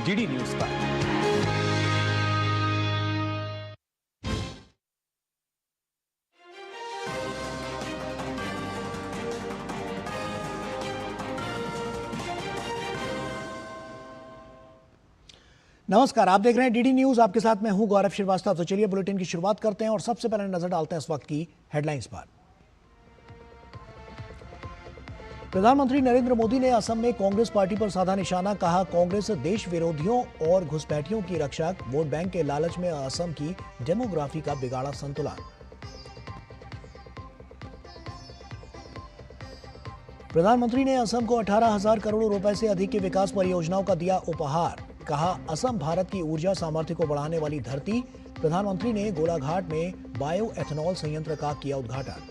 DD news पर। नमस्कार, आप देख रहे हैं डीडी न्यूज। आपके साथ मैं हूं गौरव श्रीवास्तव। तो चलिए बुलेटिन की शुरुआत करते हैं और सबसे पहले नजर डालते हैं इस वक्त की हेडलाइंस पर। प्रधानमंत्री नरेंद्र मोदी ने असम में कांग्रेस पार्टी पर साधा निशाना। कहा, कांग्रेस देश विरोधियों और घुसपैठियों की रक्षक, वोट बैंक के लालच में असम की डेमोग्राफी का बिगाड़ा संतुलन। प्रधानमंत्री ने असम को 18,000 करोड़ रुपए से अधिक की विकास परियोजनाओं का दिया उपहार। कहा, असम भारत की ऊर्जा सामर्थ्य को बढ़ाने वाली धरती। प्रधानमंत्री ने गोलाघाट में बायो एथेनॉल संयंत्र का किया उद्घाटन।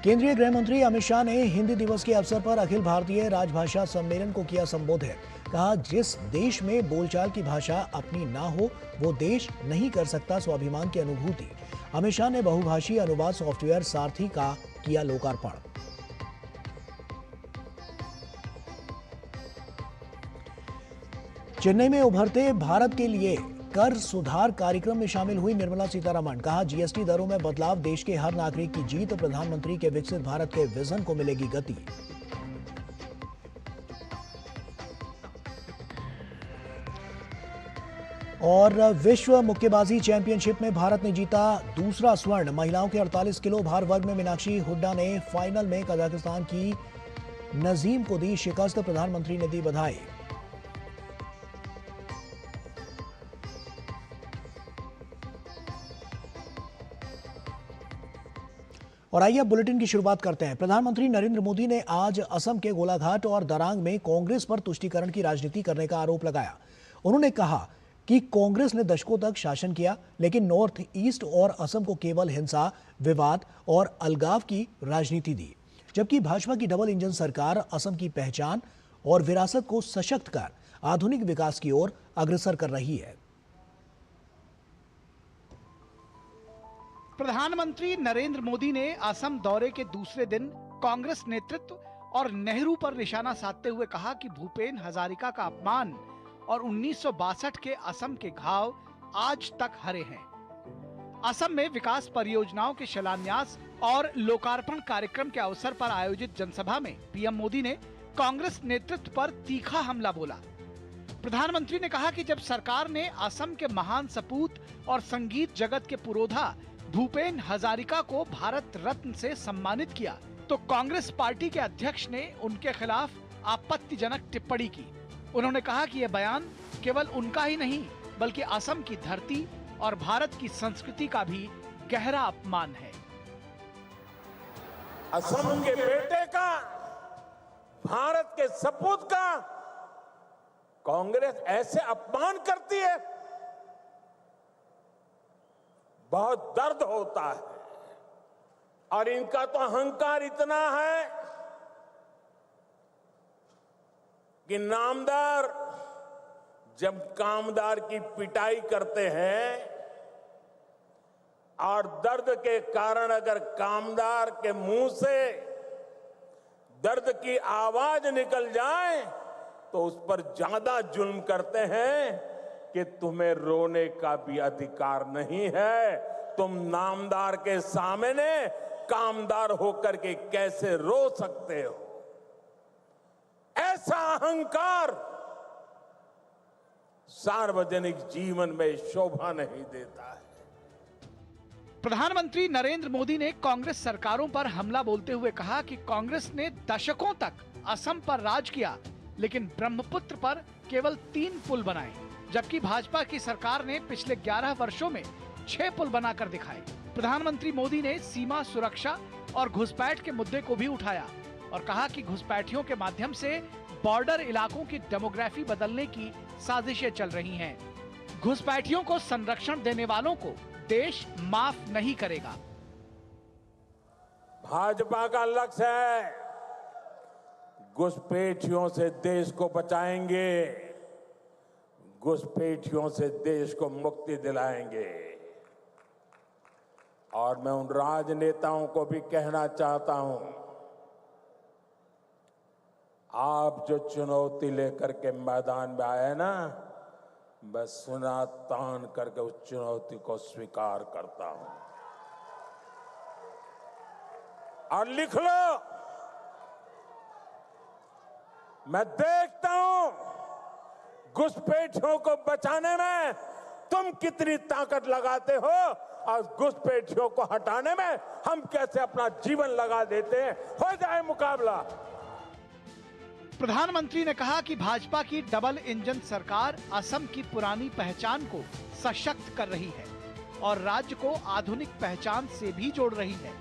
केंद्रीय गृह मंत्री अमित शाह ने हिंदी दिवस के अवसर पर अखिल भारतीय राजभाषा सम्मेलन को किया संबोधित। कहा, जिस देश में बोलचाल की भाषा अपनी ना हो वो देश नहीं कर सकता स्वाभिमान की अनुभूति। अमित शाह ने बहुभाषी अनुवाद सॉफ्टवेयर सारथी का किया लोकार्पण। चेन्नई में उभरते भारत के लिए कर सुधार कार्यक्रम में शामिल हुई निर्मला सीतारमण। कहा, जीएसटी दरों में बदलाव देश के हर नागरिक की जीत। प्रधानमंत्री के विकसित भारत के विजन को मिलेगी गति। और विश्व मुक्केबाजी चैंपियनशिप में भारत ने जीता दूसरा स्वर्ण। महिलाओं के 48 किलो भार वर्ग में मीनाक्षी हुड्डा ने फाइनल में कजाकिस्तान की नजीम को दी शिकस्त। प्रधानमंत्री ने दी बधाई। और आइए अब बुलेटिन की शुरुआत करते हैं। प्रधानमंत्री नरेंद्र मोदी ने आज असम के गोलाघाट और दरांग में कांग्रेस पर तुष्टीकरण की राजनीति करने का आरोप लगाया। उन्होंने कहा कि कांग्रेस ने दशकों तक शासन किया, लेकिन नॉर्थ ईस्ट और असम को केवल हिंसा, विवाद और अलगाव की राजनीति दी, जबकि भाजपा की डबल इंजन सरकार असम की पहचान और विरासत को सशक्त कर आधुनिक विकास की ओर अग्रसर कर रही है। प्रधानमंत्री नरेंद्र मोदी ने असम दौरे के दूसरे दिन कांग्रेस नेतृत्व और नेहरू पर निशाना साधते हुए कहा कि भूपेन हजारिका का अपमान और 1962 के असम के घाव आज तक हरे हैं। असम में विकास परियोजनाओं के शिलान्यास और लोकार्पण कार्यक्रम के अवसर पर आयोजित जनसभा में पीएम मोदी ने कांग्रेस नेतृत्व पर तीखा हमला बोला। प्रधानमंत्री ने कहा कि जब सरकार ने असम के महान सपूत और संगीत जगत के पुरोधा भूपेन हजारिका को भारत रत्न से सम्मानित किया, तो कांग्रेस पार्टी के अध्यक्ष ने उनके खिलाफ आपत्तिजनक टिप्पणी की। उन्होंने कहा कि यह बयान केवल उनका ही नहीं, बल्कि असम की धरती और भारत की संस्कृति का भी गहरा अपमान है। असम के बेटे का, भारत के सपूत का कांग्रेस ऐसे अपमान करती है, बहुत दर्द होता है। और इनका तो अहंकार इतना है कि नामदार जब कामदार की पिटाई करते हैं और दर्द के कारण अगर कामदार के मुंह से दर्द की आवाज निकल जाए तो उस पर ज्यादा जुल्म करते हैं कि तुम्हें रोने का भी अधिकार नहीं है। तुम नामदार के सामने कामदार होकर के कैसे रो सकते हो? ऐसा अहंकार सार्वजनिक जीवन में शोभा नहीं देता है। प्रधानमंत्री नरेंद्र मोदी ने कांग्रेस सरकारों पर हमला बोलते हुए कहा कि कांग्रेस ने दशकों तक असम पर राज किया, लेकिन ब्रह्मपुत्र पर केवल 3 पुल बनाए, जबकि भाजपा की सरकार ने पिछले 11 वर्षों में 6 पुल बनाकर दिखाए। प्रधानमंत्री मोदी ने सीमा सुरक्षा और घुसपैठ के मुद्दे को भी उठाया और कहा कि घुसपैठियों के माध्यम से बॉर्डर इलाकों की डेमोग्राफी बदलने की साजिशें चल रही हैं। घुसपैठियों को संरक्षण देने वालों को देश माफ नहीं करेगा। भाजपा का लक्ष्य है घुसपैठियों से देश को बचाएंगे, घुसपैठियों से देश को मुक्ति दिलाएंगे। और मैं उन राजनेताओं को भी कहना चाहता हूं आप जो चुनौती लेकर के मैदान में आए ना, मैं सुना तान करके उस चुनौती को स्वीकार करता हूं। और लिख लो, मैं देखता हूं घुसपैठियों को बचाने में तुम कितनी ताकत लगाते हो और घुसपैठियों को हटाने में हम कैसे अपना जीवन लगा देते हैं। हो जाए मुकाबला। प्रधानमंत्री ने कहा कि भाजपा की डबल इंजन सरकार असम की पुरानी पहचान को सशक्त कर रही है और राज्य को आधुनिक पहचान से भी जोड़ रही है।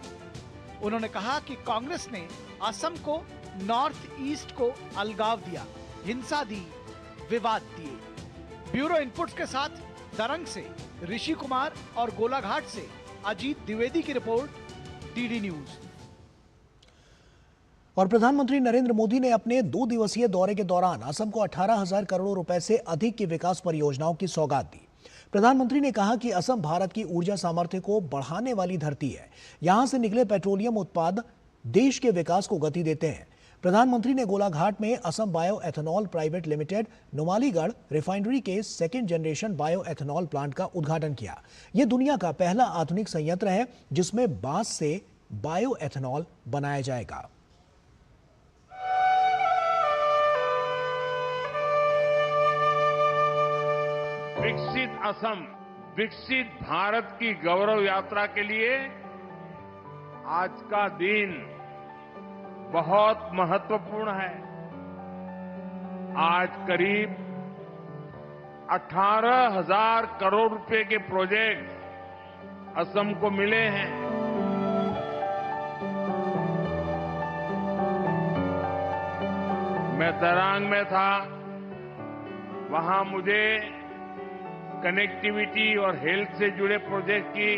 उन्होंने कहा कि कांग्रेस ने असम को नॉर्थ ईस्ट को अलगाव दिया, हिंसा दी, विवाद दिए। ब्यूरो इनपुट्स के साथ दरंग से ऋषि कुमार और गोलाघाट से अजीत द्विवेदी की रिपोर्ट, डीडी न्यूज। और प्रधानमंत्री नरेंद्र मोदी ने अपने 2 दिवसीय दौरे के दौरान असम को 18,000 करोड़ रुपए से अधिक की विकास परियोजनाओं की सौगात दी। प्रधानमंत्री ने कहा कि असम भारत की ऊर्जा सामर्थ्य को बढ़ाने वाली धरती है। यहां से निकले पेट्रोलियम उत्पाद देश के विकास को गति देते हैं। प्रधानमंत्री ने गोलाघाट में Assam bio ethanol private limited Numaligarh refinery के 2nd generation bio ethanol plant का उद्घाटन किया। यह दुनिया का पहला आधुनिक संयंत्र है जिसमें बांस से बायो एथेनॉल बनाया जाएगा। विकसित असम, विकसित भारत की गौरव यात्रा के लिए आज का दिन बहुत महत्वपूर्ण है। आज करीब 18,000 करोड़ रुपए के प्रोजेक्ट असम को मिले हैं। मैं दरांग में था, वहां मुझे कनेक्टिविटी और हेल्थ से जुड़े प्रोजेक्ट की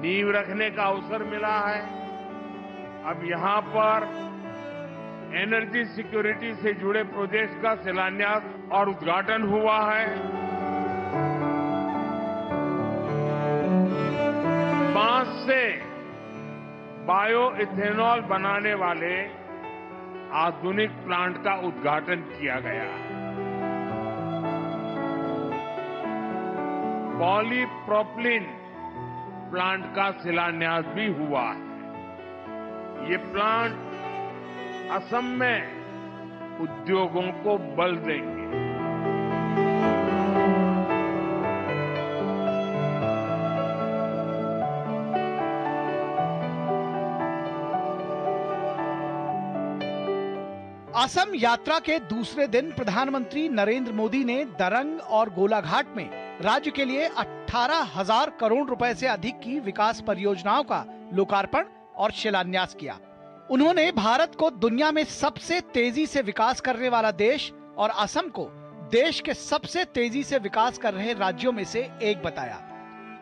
नींव रखने का अवसर मिला है। अब यहां पर एनर्जी सिक्योरिटी से जुड़े प्रोजेक्ट का शिलान्यास और उद्घाटन हुआ है। बांस से बायो इथेनॉल बनाने वाले आधुनिक प्लांट का उद्घाटन किया गया है। पॉलीप्रोपिलीन प्लांट का शिलान्यास भी हुआ है। ये प्लांट असम में उद्योगों को बल देंगे। असम यात्रा के दूसरे दिन प्रधानमंत्री नरेंद्र मोदी ने दरंग और गोलाघाट में राज्य के लिए 18,000 करोड़ रुपए से अधिक की विकास परियोजनाओं का लोकार्पण और शिलान्यास किया। उन्होंने भारत को दुनिया में सबसे तेजी से विकास करने वाला देश और असम को देश के सबसे तेजी से विकास कर रहे राज्यों में से एक बताया।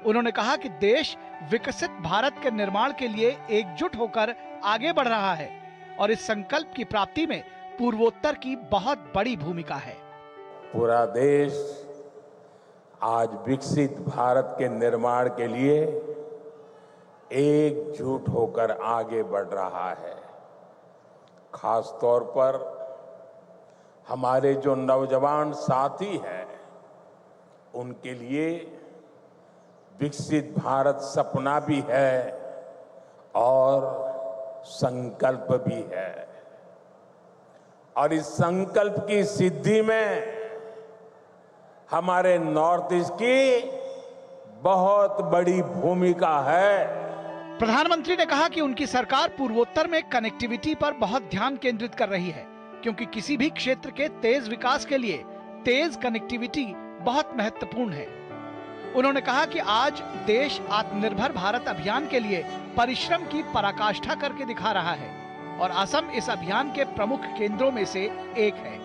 उन्होंने कहा कि देश विकसित भारत के निर्माण के लिए एकजुट होकर आगे बढ़ रहा है और इस संकल्प की प्राप्ति में पूर्वोत्तर की बहुत बड़ी भूमिका है। पूरा देश आज विकसित भारत के निर्माण के लिए एकजुट होकर आगे बढ़ रहा है। खास तौर पर हमारे जो नौजवान साथी हैं, उनके लिए विकसित भारत सपना भी है और संकल्प भी है। और इस संकल्प की सिद्धि में हमारे नॉर्थ ईस्ट की बहुत बड़ी भूमिका है। प्रधानमंत्री ने कहा कि उनकी सरकार पूर्वोत्तर में कनेक्टिविटी पर बहुत ध्यान केंद्रित कर रही है, क्योंकि किसी भी क्षेत्र के तेज विकास के लिए तेज कनेक्टिविटी बहुत महत्वपूर्ण है। उन्होंने कहा कि आज देश आत्मनिर्भर भारत अभियान के लिए परिश्रम की पराकाष्ठा करके दिखा रहा है और असम इस अभियान के प्रमुख केंद्रों में से एक है।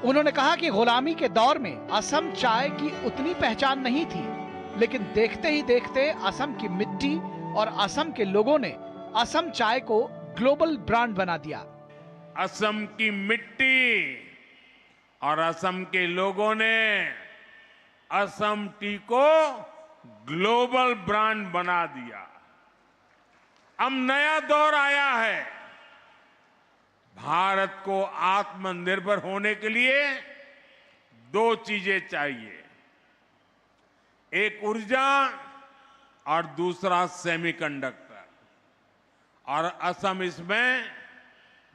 उन्होंने कहा कि गुलामी के दौर में असम चाय की उतनी पहचान नहीं थी, लेकिन देखते ही देखते असम की मिट्टी और असम के लोगों ने असम चाय को ग्लोबल ब्रांड बना दिया। असम की मिट्टी और असम के लोगों ने असम टी को ग्लोबल ब्रांड बना दिया। अब नया दौर आया है। भारत को आत्मनिर्भर होने के लिए दो चीजें चाहिए, एक ऊर्जा और दूसरा सेमीकंडक्टर, और असम इसमें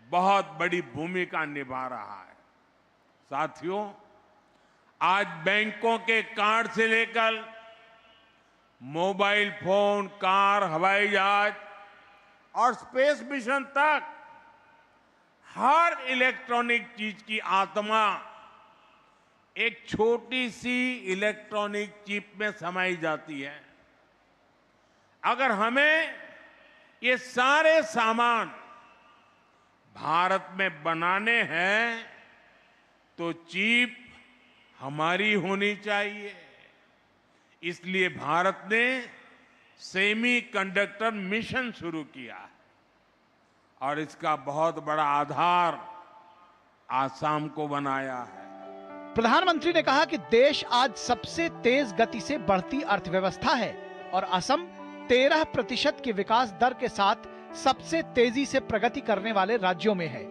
बहुत बड़ी भूमिका निभा रहा है। साथियों, आज बैंकों के कार्ड से लेकर मोबाइल फोन, कार, हवाई जहाज और स्पेस मिशन तक हर इलेक्ट्रॉनिक चीज की आत्मा एक छोटी सी इलेक्ट्रॉनिक चिप में समाई जाती है। अगर हमें ये सारे सामान भारत में बनाने हैं तो चिप हमारी होनी चाहिए। इसलिए भारत ने सेमीकंडक्टर मिशन शुरू किया है और इसका बहुत बड़ा आधार आसाम को बनाया है। प्रधानमंत्री ने कहा कि देश आज सबसे तेज गति से बढ़ती अर्थव्यवस्था है और असम 13% की विकास दर के साथ सबसे तेजी से प्रगति करने वाले राज्यों में है।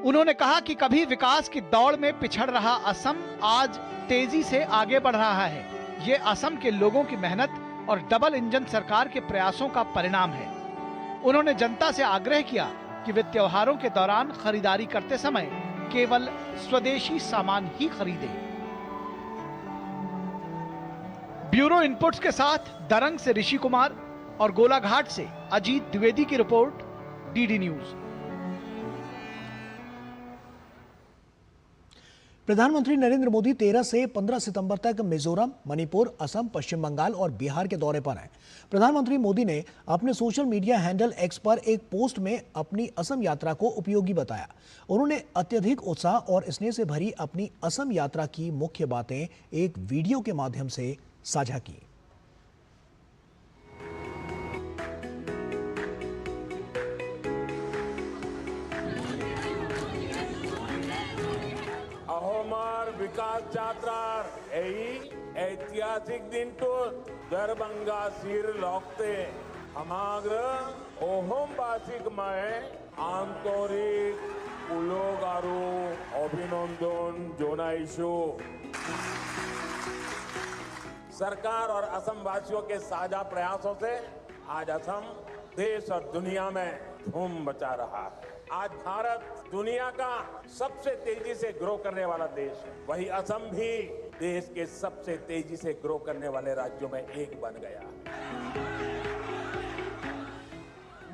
उन्होंने कहा कि कभी विकास की दौड़ में पिछड़ रहा असम आज तेजी से आगे बढ़ रहा है। ये असम के लोगों की मेहनत और डबल इंजन सरकार के प्रयासों का परिणाम है। उन्होंने जनता से आग्रह किया कि वे त्योहारों के दौरान खरीदारी करते समय केवल स्वदेशी सामान ही खरीदें। ब्यूरो इनपुट्स के साथ दरंग से ऋषि कुमार और गोलाघाट से अजीत द्विवेदी की रिपोर्ट, डीडी न्यूज। प्रधानमंत्री नरेंद्र मोदी 13 से 15 सितंबर तक मिजोरम, मणिपुर, असम, पश्चिम बंगाल और बिहार के दौरे पर हैं। प्रधानमंत्री मोदी ने अपने सोशल मीडिया हैंडल एक्स पर एक पोस्ट में अपनी असम यात्रा को उपयोगी बताया। उन्होंने अत्यधिक उत्साह और स्नेह से भरी अपनी असम यात्रा की मुख्य बातें एक वीडियो के माध्यम से साझा की। विकास यात्रार এই ঐতিহাসিক দিনটোত দৰভংগা লগতে সমগ্র অসমবাসীক মই আন্তৰিক উলগ আৰু অভিনন্দন জনাইছো। सरकार और असम वासियों के साझा प्रयासों से आज असम देश और दुनिया में धूम मचा रहा है। आज भारत दुनिया का सबसे तेजी से ग्रो करने वाला देश है, वही असम भी देश के सबसे तेजी से ग्रो करने वाले राज्यों में एक बन गया।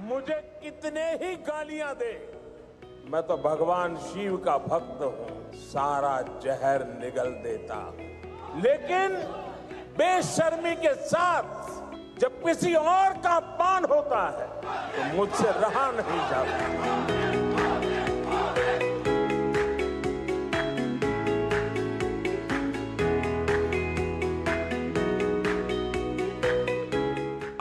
मुझे कितने ही गालियां दे, मैं तो भगवान शिव का भक्त हूं, सारा जहर निगल देता, लेकिन बेशर्मी के साथ जब किसी और का अपमान होता है तो मुझसे रहा नहीं जाता।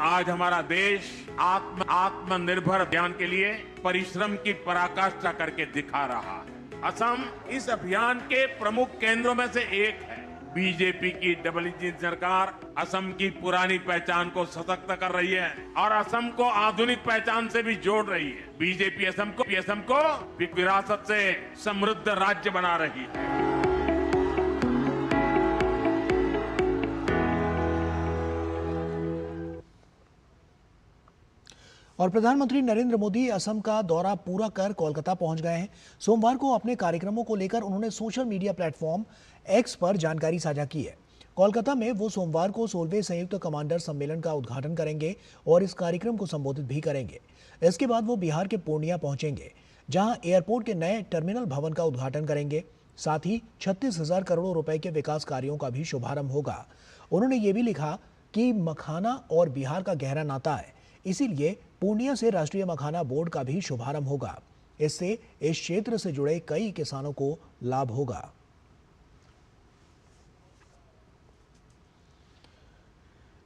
आज हमारा देश आत्मनिर्भर अभियान के लिए परिश्रम की पराकाष्ठा करके दिखा रहा है। असम इस अभियान के प्रमुख केंद्रों में से एक है। बीजेपी की डबल इंजन सरकार असम की पुरानी पहचान को सशक्त कर रही है और असम को आधुनिक पहचान से भी जोड़ रही है। बीजेपी असम को विरासत से समृद्ध राज्य बना रही है। और प्रधानमंत्री नरेंद्र मोदी असम का दौरा पूरा कर कोलकाता पहुंच गए हैं। सोमवार को अपने कार्यक्रमों को लेकर उन्होंने सोशल मीडिया प्लेटफॉर्म एक्स पर जानकारी साझा की है। कोलकाता में वो सोमवार को 16वें संयुक्त कमांडर सम्मेलन का उद्घाटन करेंगे और इस कार्यक्रम को संबोधित भी करेंगे। इसके बाद वो बिहार के पूर्णिया पहुंचेंगे, जहां एयरपोर्ट के नए टर्मिनल भवन का उद्घाटन करेंगे। साथ ही 36,000 करोड़ रुपए के विकास कार्यों का भी शुभारंभ होगा। उन्होंने ये भी लिखा कि मखाना और बिहार का गहरा नाता है, इसीलिए पूर्णिया से राष्ट्रीय मखाना बोर्ड का भी शुभारंभ होगा। इससे इस क्षेत्र से जुड़े कई किसानों को लाभ होगा।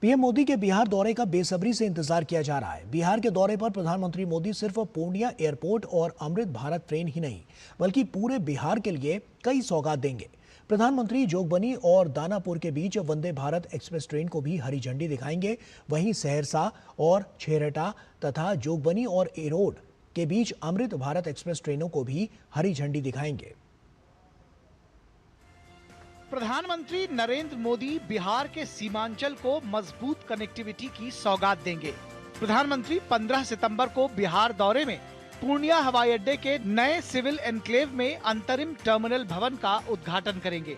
पीएम मोदी के बिहार दौरे का बेसब्री से इंतजार किया जा रहा है। बिहार के दौरे पर प्रधानमंत्री मोदी सिर्फ पूर्णिया एयरपोर्ट और अमृत भारत ट्रेन ही नहीं, बल्कि पूरे बिहार के लिए कई सौगात देंगे। प्रधानमंत्री जोगबनी और दानापुर के बीच वंदे भारत एक्सप्रेस ट्रेन को भी हरी झंडी दिखाएंगे। वहीं सहरसा और छेरटा तथा जोगबनी और एरोड के बीच अमृत भारत एक्सप्रेस ट्रेनों को भी हरी झंडी दिखाएंगे। प्रधानमंत्री नरेंद्र मोदी बिहार के सीमांचल को मजबूत कनेक्टिविटी की सौगात देंगे। प्रधानमंत्री 15 सितंबर को बिहार दौरे में पूर्णिया हवाई अड्डे के नए सिविल एनक्लेव में अंतरिम टर्मिनल भवन का उद्घाटन करेंगे।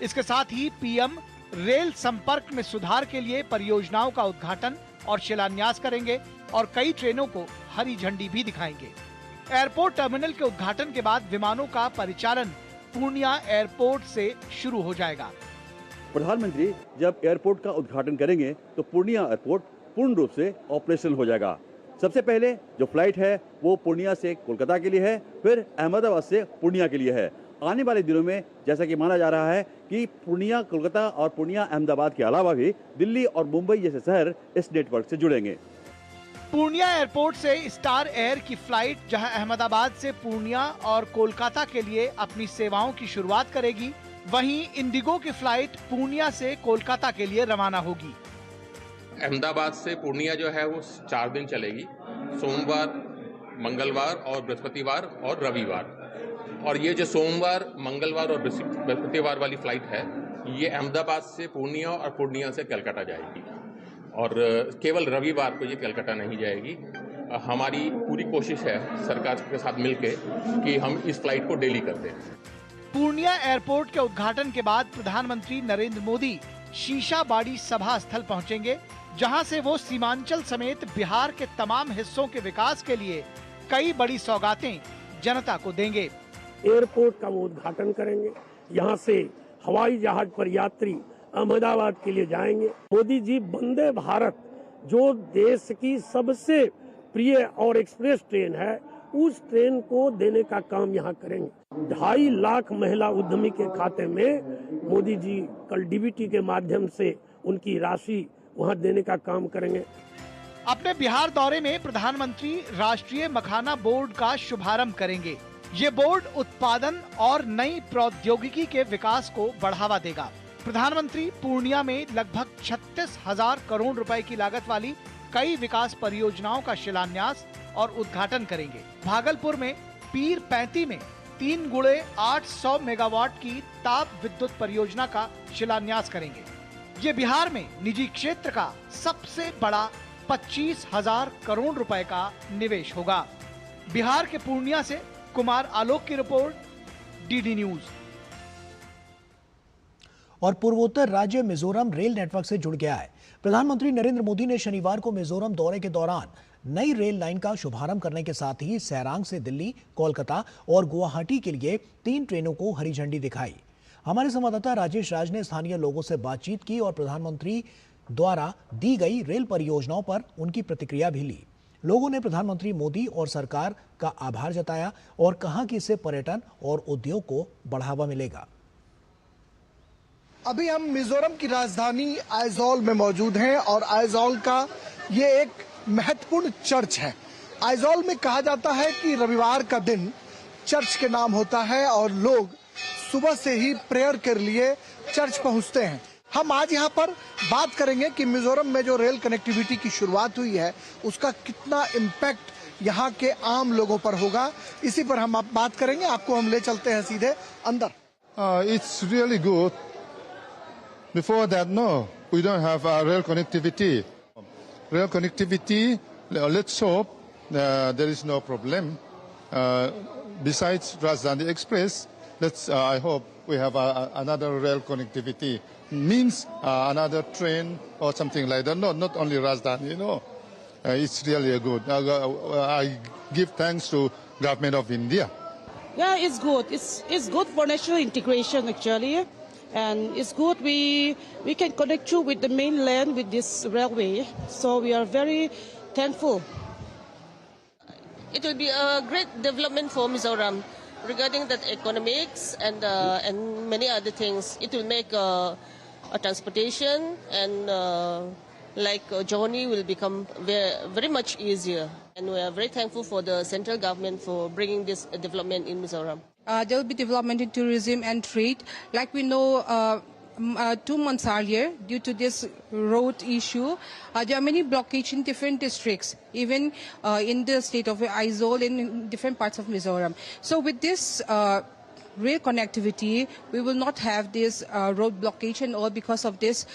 इसके साथ ही पीएम रेल संपर्क में सुधार के लिए परियोजनाओं का उद्घाटन और शिलान्यास करेंगे और कई ट्रेनों को हरी झंडी भी दिखाएंगे। एयरपोर्ट टर्मिनल के उद्घाटन के बाद विमानों का परिचालन पूर्णिया एयरपोर्ट से शुरू हो जाएगा। प्रधानमंत्री जब एयरपोर्ट का उद्घाटन करेंगे तो पूर्णिया एयरपोर्ट पूर्ण रूप से ऑपरेशनल हो जाएगा। सबसे पहले जो फ्लाइट है वो पूर्णिया से कोलकाता के लिए है, फिर अहमदाबाद से पूर्णिया के लिए है। आने वाले दिनों में जैसा कि माना जा रहा है कि पूर्णिया कोलकाता और पूर्णिया अहमदाबाद के अलावा भी दिल्ली और मुंबई जैसे शहर इस नेटवर्क से जुड़ेंगे। पूर्णिया एयरपोर्ट से स्टार एयर की फ्लाइट जहां अहमदाबाद से पूर्णिया और कोलकाता के लिए अपनी सेवाओं की शुरुआत करेगी, वहीं इंडिगो की फ्लाइट पूर्णिया से कोलकाता के लिए रवाना होगी। अहमदाबाद से पूर्णिया जो है वो 4 दिन चलेगी, सोमवार, मंगलवार और बृहस्पतिवार और रविवार। और ये जो सोमवार, मंगलवार और बृहस्पतिवार वाली फ्लाइट है, ये अहमदाबाद से पूर्णिया और पूर्णिया से कलकत्ता जाएगी। और केवल रविवार को ये कलकत्ता नहीं जाएगी। हमारी पूरी कोशिश है सरकार के साथ मिलके कि हम इस फ्लाइट को डेली कर दें। पूर्णिया एयरपोर्ट के उद्घाटन के बाद प्रधानमंत्री नरेंद्र मोदी शीशाबाड़ी सभा स्थल पहुंचेंगे, जहां से वो सीमांचल समेत बिहार के तमाम हिस्सों के विकास के लिए कई बड़ी सौगातें जनता को देंगे। एयरपोर्ट का वो उद्घाटन करेंगे, यहाँ से हवाई जहाज पर यात्री अहमदाबाद के लिए जाएंगे। मोदी जी वंदे भारत जो देश की सबसे प्रिय और एक्सप्रेस ट्रेन है, उस ट्रेन को देने का काम यहाँ करेंगे। 2.5 लाख महिला उद्यमी के खाते में मोदी जी कल डीबीटी के माध्यम से उनकी राशि वहाँ देने का काम करेंगे। अपने बिहार दौरे में प्रधानमंत्री राष्ट्रीय मखाना बोर्ड का शुभारंभ करेंगे। ये बोर्ड उत्पादन और नई प्रौद्योगिकी के विकास को बढ़ावा देगा। प्रधानमंत्री पूर्णिया में लगभग 36,000 करोड़ रुपए की लागत वाली कई विकास परियोजनाओं का शिलान्यास और उद्घाटन करेंगे। भागलपुर में पीर 35 में 3x800 मेगावाट की ताप विद्युत परियोजना का शिलान्यास करेंगे। ये बिहार में निजी क्षेत्र का सबसे बड़ा 25,000 करोड़ रुपए का निवेश होगा। बिहार के पूर्णिया से कुमार आलोक की रिपोर्ट, डीडी न्यूज। और पूर्वोत्तर राज्य मिजोरम रेल नेटवर्क से जुड़ गया है। प्रधानमंत्री नरेंद्र मोदी ने शनिवार को मिजोरम दौरे के दौरान नई रेल लाइन का शुभारंभ करने के साथ ही सैरांग से दिल्ली, कोलकाता और गुवाहाटी के लिए 3 ट्रेनों को हरी झंडी दिखाई। हमारे संवाददाता राजेश राज ने स्थानीय लोगों से बातचीत की और प्रधानमंत्री द्वारा दी गई रेल परियोजनाओं पर उनकी प्रतिक्रिया भी ली। लोगों ने प्रधानमंत्री मोदी और सरकार का आभार जताया और कहा कि इससे पर्यटन और उद्योग को बढ़ावा मिलेगा। अभी हम मिजोरम की राजधानी आइजॉल में मौजूद हैं और आइजॉल का ये एक महत्वपूर्ण चर्च है। आइजॉल में कहा जाता है कि रविवार का दिन चर्च के नाम होता है और लोग सुबह से ही प्रेयर के लिए चर्च पहुंचते हैं। हम आज यहाँ पर बात करेंगे कि मिजोरम में जो रेल कनेक्टिविटी की शुरुआत हुई है उसका कितना इम्पैक्ट यहाँ के आम लोगों पर होगा, इसी पर हम बात करेंगे। आपको हम ले चलते हैं सीधे अंदर। It's really good. Before that, no, we don't have rail connectivity. Rail connectivity, let's hope there is no problem. Besides Rajdhani Express, I hope we have another rail connectivity. Means another train or something like that. No, not only Rajdhani, it's really good. I give thanks to government of India. Yeah, it's good. It's good for national integration actually. And it's good we can connect you with the mainland with this railway. So we are very thankful. It will be a great development for Mizoram regarding that economics and many other things. It will make a transportation and journey will become very much easier. And we are very thankful for the central government for bringing this development in Mizoram. There will be development in tourism and trade. Like we know, 2 months earlier due to this road issue. There are many blockage in different districts, even in the state of Aizawl and in different parts of Mizoram. So with this rail connectivity, we will not have this road blockage and all because of this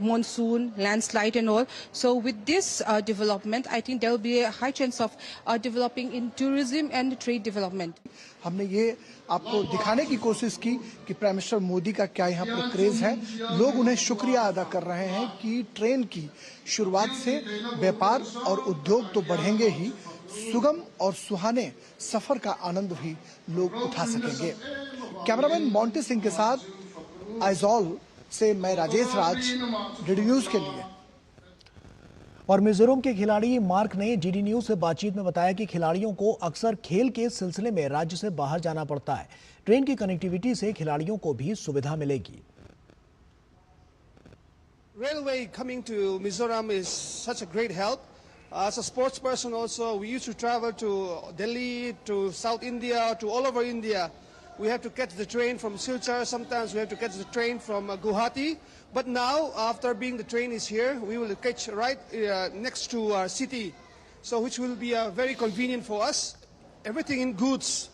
monsoon, landslide and all. So with this development, I think there will be a high chance of developing in tourism and trade development. हमने ये आपको दिखाने की कोशिश की कि prime minister Modi का क्या यहाँ पर क्रेज है। लोग उन्हें शुक्रिया अदा कर रहे हैं कि ट्रेन की शुरुआत से व्यापार और उद्योग तो बढ़ेंगे ही, सुगम और सुहाने सफर का आनंद भी लोग उठा सकेंगे। कैमरामैन मोंटी सिंह के साथ आइजॉल से मैं राजेश राज, डीडी न्यूज के लिए। और मिजोरम के खिलाड़ी मार्क ने डीडी न्यूज से बातचीत में बताया कि खिलाड़ियों को अक्सर खेल के सिलसिले में राज्य से बाहर जाना पड़ता है। ट्रेन की कनेक्टिविटी से खिलाड़ियों को भी सुविधा मिलेगी। Railway coming to Mizoram is such a great help. As a sports person also, we used to travel to Delhi, to South India, to all over India. We have to catch the train from Silchar, sometimes we have to catch the train from Guwahati. But now, after being the train is here, we will catch right next to our city. So which will be very convenient for us. Everything in goods,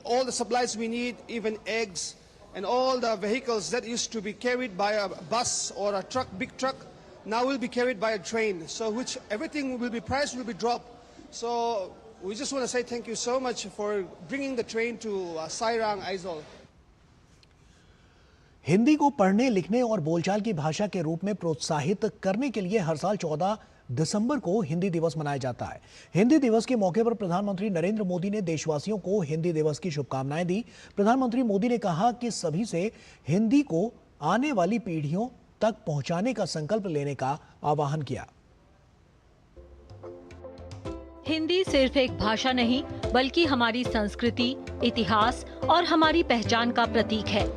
all the supplies we need, even eggs, and all the vehicles that used to be carried by a bus or a truck, big truck, now will be carried by a train. So which everything will be price will be dropped. So we just want to say thank you so much for bringing the train to Sairang, Aizawl. Hindi को पढ़ने, लिखने और बोलचाल की भाषा के रूप में प्रोत्साहित करने के लिए हर साल 14 दिसंबर को हिंदी दिवस मनाया जाता है। हिंदी दिवस के मौके पर प्रधानमंत्री नरेंद्र मोदी ने देशवासियों को हिंदी दिवस की शुभकामनाएं दी। प्रधानमंत्री मोदी ने कहा कि सभी से हिंदी को आने वाली पीढ़ियों तक पहुंचाने का संकल्प लेने का आह्वान किया। हिंदी सिर्फ एक भाषा नहीं, बल्कि हमारी संस्कृति, इतिहास और हमारी पहचान का प्रतीक है।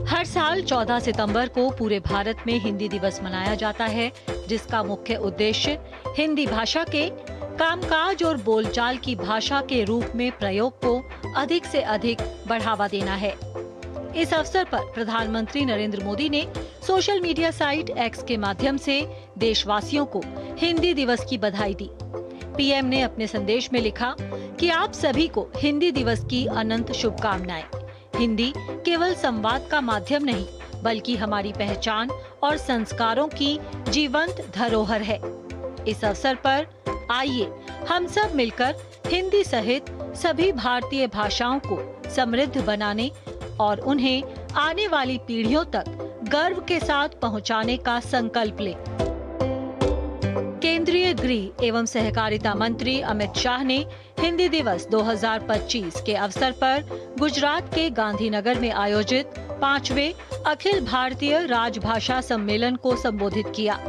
हर साल 14 सितंबर को पूरे भारत में हिंदी दिवस मनाया जाता है, जिसका मुख्य उद्देश्य हिंदी भाषा के कामकाज और बोलचाल की भाषा के रूप में प्रयोग को अधिक से अधिक बढ़ावा देना है। इस अवसर पर प्रधानमंत्री नरेंद्र मोदी ने सोशल मीडिया साइट एक्स के माध्यम से देशवासियों को हिंदी दिवस की बधाई दी। पीएम ने अपने संदेश में लिखा कि आप सभी को हिंदी दिवस की अनंत शुभकामनाएं। हिंदी केवल संवाद का माध्यम नहीं, बल्कि हमारी पहचान और संस्कारों की जीवंत धरोहर है। इस अवसर पर आइए हम सब मिलकर हिंदी सहित सभी भारतीय भाषाओं को समृद्ध बनाने और उन्हें आने वाली पीढ़ियों तक गर्व के साथ पहुंचाने का संकल्प लें। केंद्रीय गृह एवं सहकारिता मंत्री अमित शाह ने हिंदी दिवस 2025 के अवसर पर गुजरात के गांधीनगर में आयोजित 5वें अखिल भारतीय राजभाषा सम्मेलन को संबोधित किया।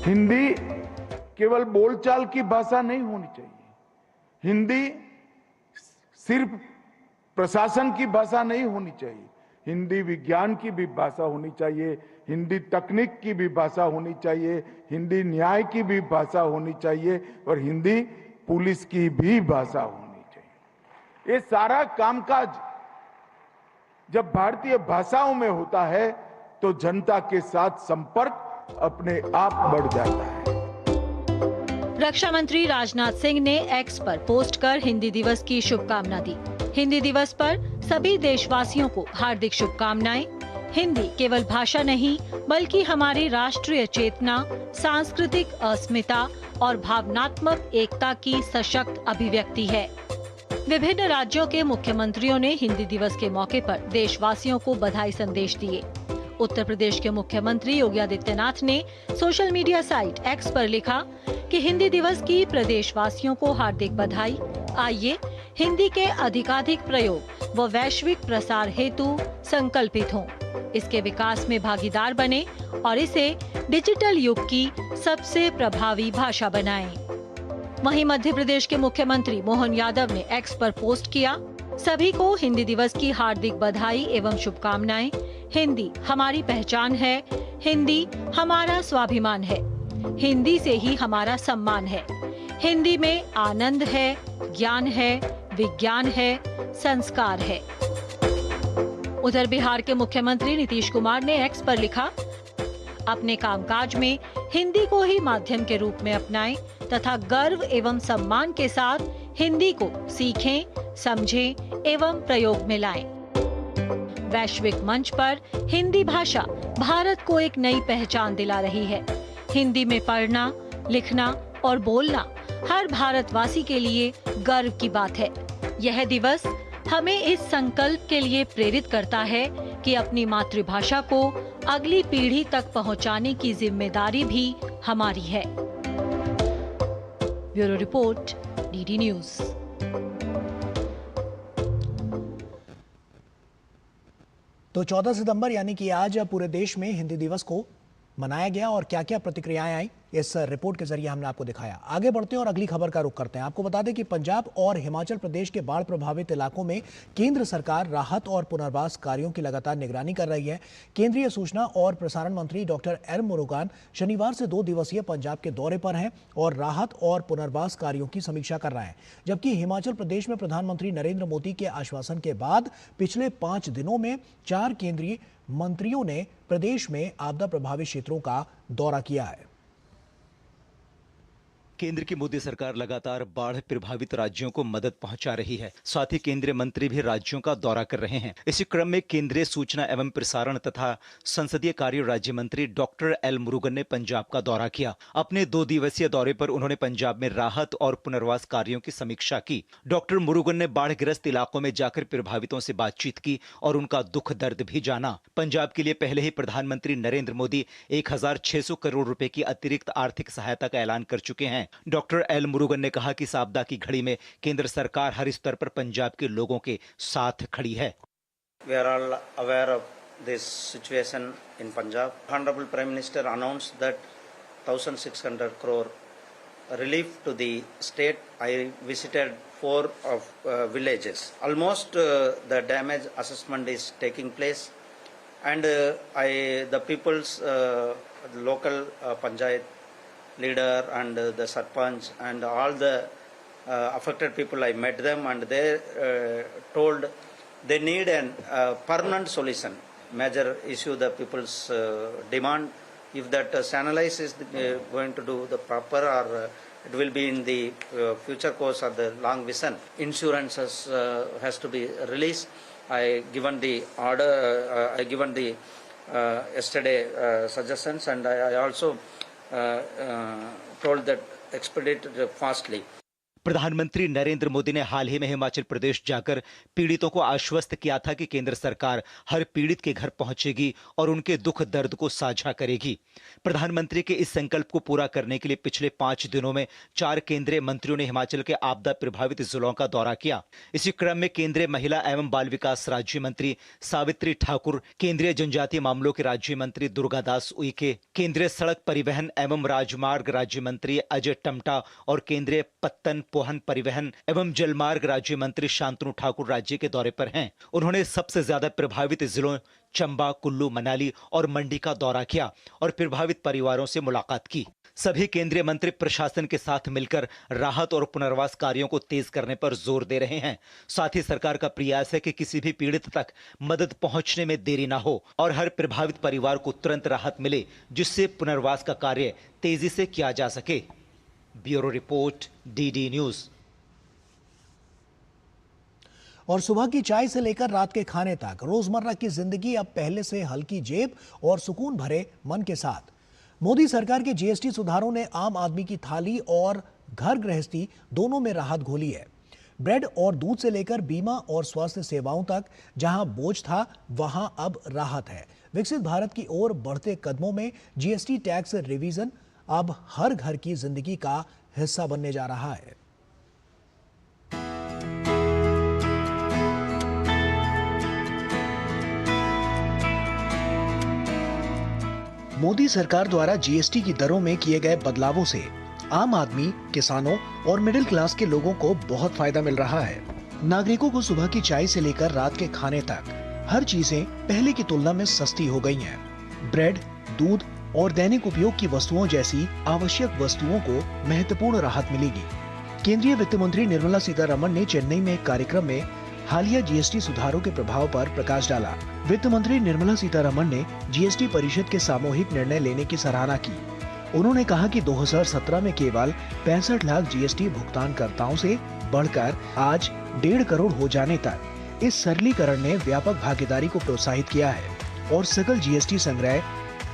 हिंदी केवल बोलचाल की भाषा नहीं होनी चाहिए। हिंदी सिर्फ प्रशासन की भाषा नहीं होनी चाहिए। हिंदी विज्ञान की भी भाषा होनी चाहिए, हिंदी तकनीक की भी भाषा होनी चाहिए, हिंदी न्याय की भी भाषा होनी चाहिए और हिंदी पुलिस की भी भाषा होनी चाहिए। ये सारा कामकाज जब भारतीय भाषाओं में होता है तो जनता के साथ संपर्क अपने आप बढ़ जाता है। रक्षा मंत्री राजनाथ सिंह ने एक्स पर पोस्ट कर हिंदी दिवस की शुभकामना दी। हिंदी दिवस पर सभी देशवासियों को हार्दिक शुभकामनाएं। हिंदी केवल भाषा नहीं, बल्कि हमारी राष्ट्रीय चेतना, सांस्कृतिक अस्मिता और भावनात्मक एकता की सशक्त अभिव्यक्ति है। विभिन्न राज्यों के मुख्यमंत्रियों ने हिंदी दिवस के मौके पर देशवासियों को बधाई संदेश दिए। उत्तर प्रदेश के मुख्यमंत्री योगी आदित्यनाथ ने सोशल मीडिया साइट एक्स पर लिखा कि हिंदी दिवस की प्रदेशवासियों को हार्दिक बधाई। आइए हिंदी के अधिकाधिक प्रयोग व वैश्विक प्रसार हेतु संकल्पित हों, इसके विकास में भागीदार बने और इसे डिजिटल युग की सबसे प्रभावी भाषा बनाएं। वहीं मध्य प्रदेश के मुख्यमंत्री मोहन यादव ने एक्स पर पोस्ट किया, सभी को हिंदी दिवस की हार्दिक बधाई एवं शुभकामनाएं। हिंदी हमारी पहचान है, हिंदी हमारा स्वाभिमान है, हिंदी से ही हमारा सम्मान है। हिंदी में आनंद है, ज्ञान है, विज्ञान है, संस्कार है। उधर बिहार के मुख्यमंत्री नीतीश कुमार ने एक्स पर लिखा, अपने कामकाज में हिंदी को ही माध्यम के रूप में अपनाएं तथा गर्व एवं सम्मान के साथ हिंदी को सीखें, समझें एवं प्रयोग में लाएं। वैश्विक मंच पर हिंदी भाषा भारत को एक नई पहचान दिला रही है। हिंदी में पढ़ना, लिखना और बोलना हर भारतवासी के लिए गर्व की बात है। यह दिवस हमें इस संकल्प के लिए प्रेरित करता है कि अपनी मातृभाषा को अगली पीढ़ी तक पहुंचाने की जिम्मेदारी भी हमारी है। Bureau report, DD news. तो 14 सितंबर यानी कि आज पूरे देश में हिंदी दिवस को मनाया गया और क्या क्या प्रतिक्रियाएं आई इस रिपोर्ट के जरिए हमने आपको दिखाया। आगे बढ़ते हैं और अगली खबर का रुख करते हैं। आपको बता दें कि पंजाब और हिमाचल प्रदेश के बाढ़ प्रभावित इलाकों में केंद्र सरकार राहत और पुनर्वास कार्यों की लगातार निगरानी कर रही है। केंद्रीय सूचना और प्रसारण मंत्री डॉक्टर एल मुरुगन शनिवार से 2 दिवसीय पंजाब के दौरे पर हैं और राहत और पुनर्वास कार्यों की समीक्षा कर रहे हैं। जबकि हिमाचल प्रदेश में प्रधानमंत्री नरेंद्र मोदी के आश्वासन के बाद पिछले 5 दिनों में 4 केंद्रीय मंत्रियों ने प्रदेश में आपदा प्रभावित क्षेत्रों का दौरा किया है। केंद्र की मोदी सरकार लगातार बाढ़ प्रभावित राज्यों को मदद पहुंचा रही है। साथ ही केंद्रीय मंत्री भी राज्यों का दौरा कर रहे हैं। इसी क्रम में केंद्रीय सूचना एवं प्रसारण तथा संसदीय कार्य राज्य मंत्री डॉक्टर एल मुरुगन ने पंजाब का दौरा किया। अपने 2 दिवसीय दौरे पर उन्होंने पंजाब में राहत और पुनर्वास कार्यों की समीक्षा की। डॉक्टर मुरुगन ने बाढ़ग्रस्त इलाकों में जाकर प्रभावितों से बातचीत की और उनका दुख दर्द भी जाना। पंजाब के लिए पहले ही प्रधानमंत्री नरेंद्र मोदी 1600 करोड़ रुपए की अतिरिक्त आर्थिक सहायता का ऐलान कर चुके हैं। डॉक्टर एल मुरुगन ने कहा कि इस आपदा की घड़ी में केंद्र सरकार हर स्तर पर पंजाब के लोगों के साथ खड़ी है। We are all aware of this situation in Punjab. Honorable Prime Minister announced that 1,600 crore relief to the state. I visited 4 of villages. Almost the damage assessment is taking place, and the people's local panchayat leader and the sarpanch and all the affected people, I met them, and they told they need a permanent solution. Major issue the people's demand. If that channelize is going to do the proper, or it will be in the future course or the long vision. Insurance has to be released. I given the order. I given the yesterday suggestions, and I also told that expedited fastly. प्रधानमंत्री नरेंद्र मोदी ने हाल ही में हिमाचल प्रदेश जाकर पीड़ितों को आश्वस्त किया था कि केंद्र सरकार हर पीड़ित के घर पहुंचेगी और उनके दुख दर्द को साझा करेगी। प्रधानमंत्री के इस संकल्प को पूरा करने के लिए पिछले 5 दिनों में 4 केंद्रीय मंत्रियों ने हिमाचल के आपदा प्रभावित जिलों का दौरा किया। इसी क्रम में केंद्रीय महिला एवं बाल विकास राज्य मंत्री सावित्री ठाकुर, केंद्रीय जनजातीय मामलों के राज्य मंत्री दुर्गादास उइके, केंद्रीय सड़क परिवहन एवं राजमार्ग राज्य मंत्री अजय टमटा और केंद्रीय पत्तन पोहन परिवहन एवं जलमार्ग राज्य मंत्री शांतनु ठाकुर राज्य के दौरे पर हैं। उन्होंने सबसे ज्यादा प्रभावित जिलों चंबा, कुल्लू, मनाली और मंडी का दौरा किया और प्रभावित परिवारों से मुलाकात की। सभी केंद्रीय मंत्री प्रशासन के साथ मिलकर राहत और पुनर्वास कार्यों को तेज करने पर जोर दे रहे हैं। साथ ही सरकार का प्रयास है कि किसी भी पीड़ित तक मदद पहुंचने में देरी न हो और हर प्रभावित परिवार को तुरंत राहत मिले, जिससे पुनर्वास का कार्य तेजी से किया जा सके। Bureau report, DD news. और सुबह की चाय से लेकर रात के खाने तक रोजमर्रा की जिंदगी अब पहले से हल्की जेब और सुकून भरे मन के साथ। मोदी सरकार के जीएसटी सुधारों ने आम आदमी की थाली और घर गृहस्थी दोनों में राहत घोली है। ब्रेड और दूध से लेकर बीमा और स्वास्थ्य सेवाओं तक जहां बोझ था, वहां अब राहत है। विकसित भारत की ओर बढ़ते कदमों में जीएसटी टैक्स रिवीजन अब हर घर की जिंदगी का हिस्सा बनने जा रहा है। मोदी सरकार द्वारा जीएसटी की दरों में किए गए बदलावों से आम आदमी, किसानों और मिडिल क्लास के लोगों को बहुत फायदा मिल रहा है। नागरिकों को सुबह की चाय से लेकर रात के खाने तक हर चीजें पहले की तुलना में सस्ती हो गई हैं। ब्रेड, दूध और दैनिक उपयोग की वस्तुओं जैसी आवश्यक वस्तुओं को महत्वपूर्ण राहत मिलेगी। केंद्रीय वित्त मंत्री निर्मला सीतारमण ने चेन्नई में एक कार्यक्रम में हालिया जीएसटी सुधारों के प्रभाव पर प्रकाश डाला। वित्त मंत्री निर्मला सीतारमण ने जीएसटी परिषद के सामूहिक निर्णय लेने की सराहना की। उन्होंने कहा कि 2017 में केवल 65 लाख जीएसटी भुगतानकर्ताओं से बढ़कर आज 1.5 करोड़ हो जाने तक इस सरलीकरण ने व्यापक भागीदारी को प्रोत्साहित किया है और सकल जीएसटी संग्रह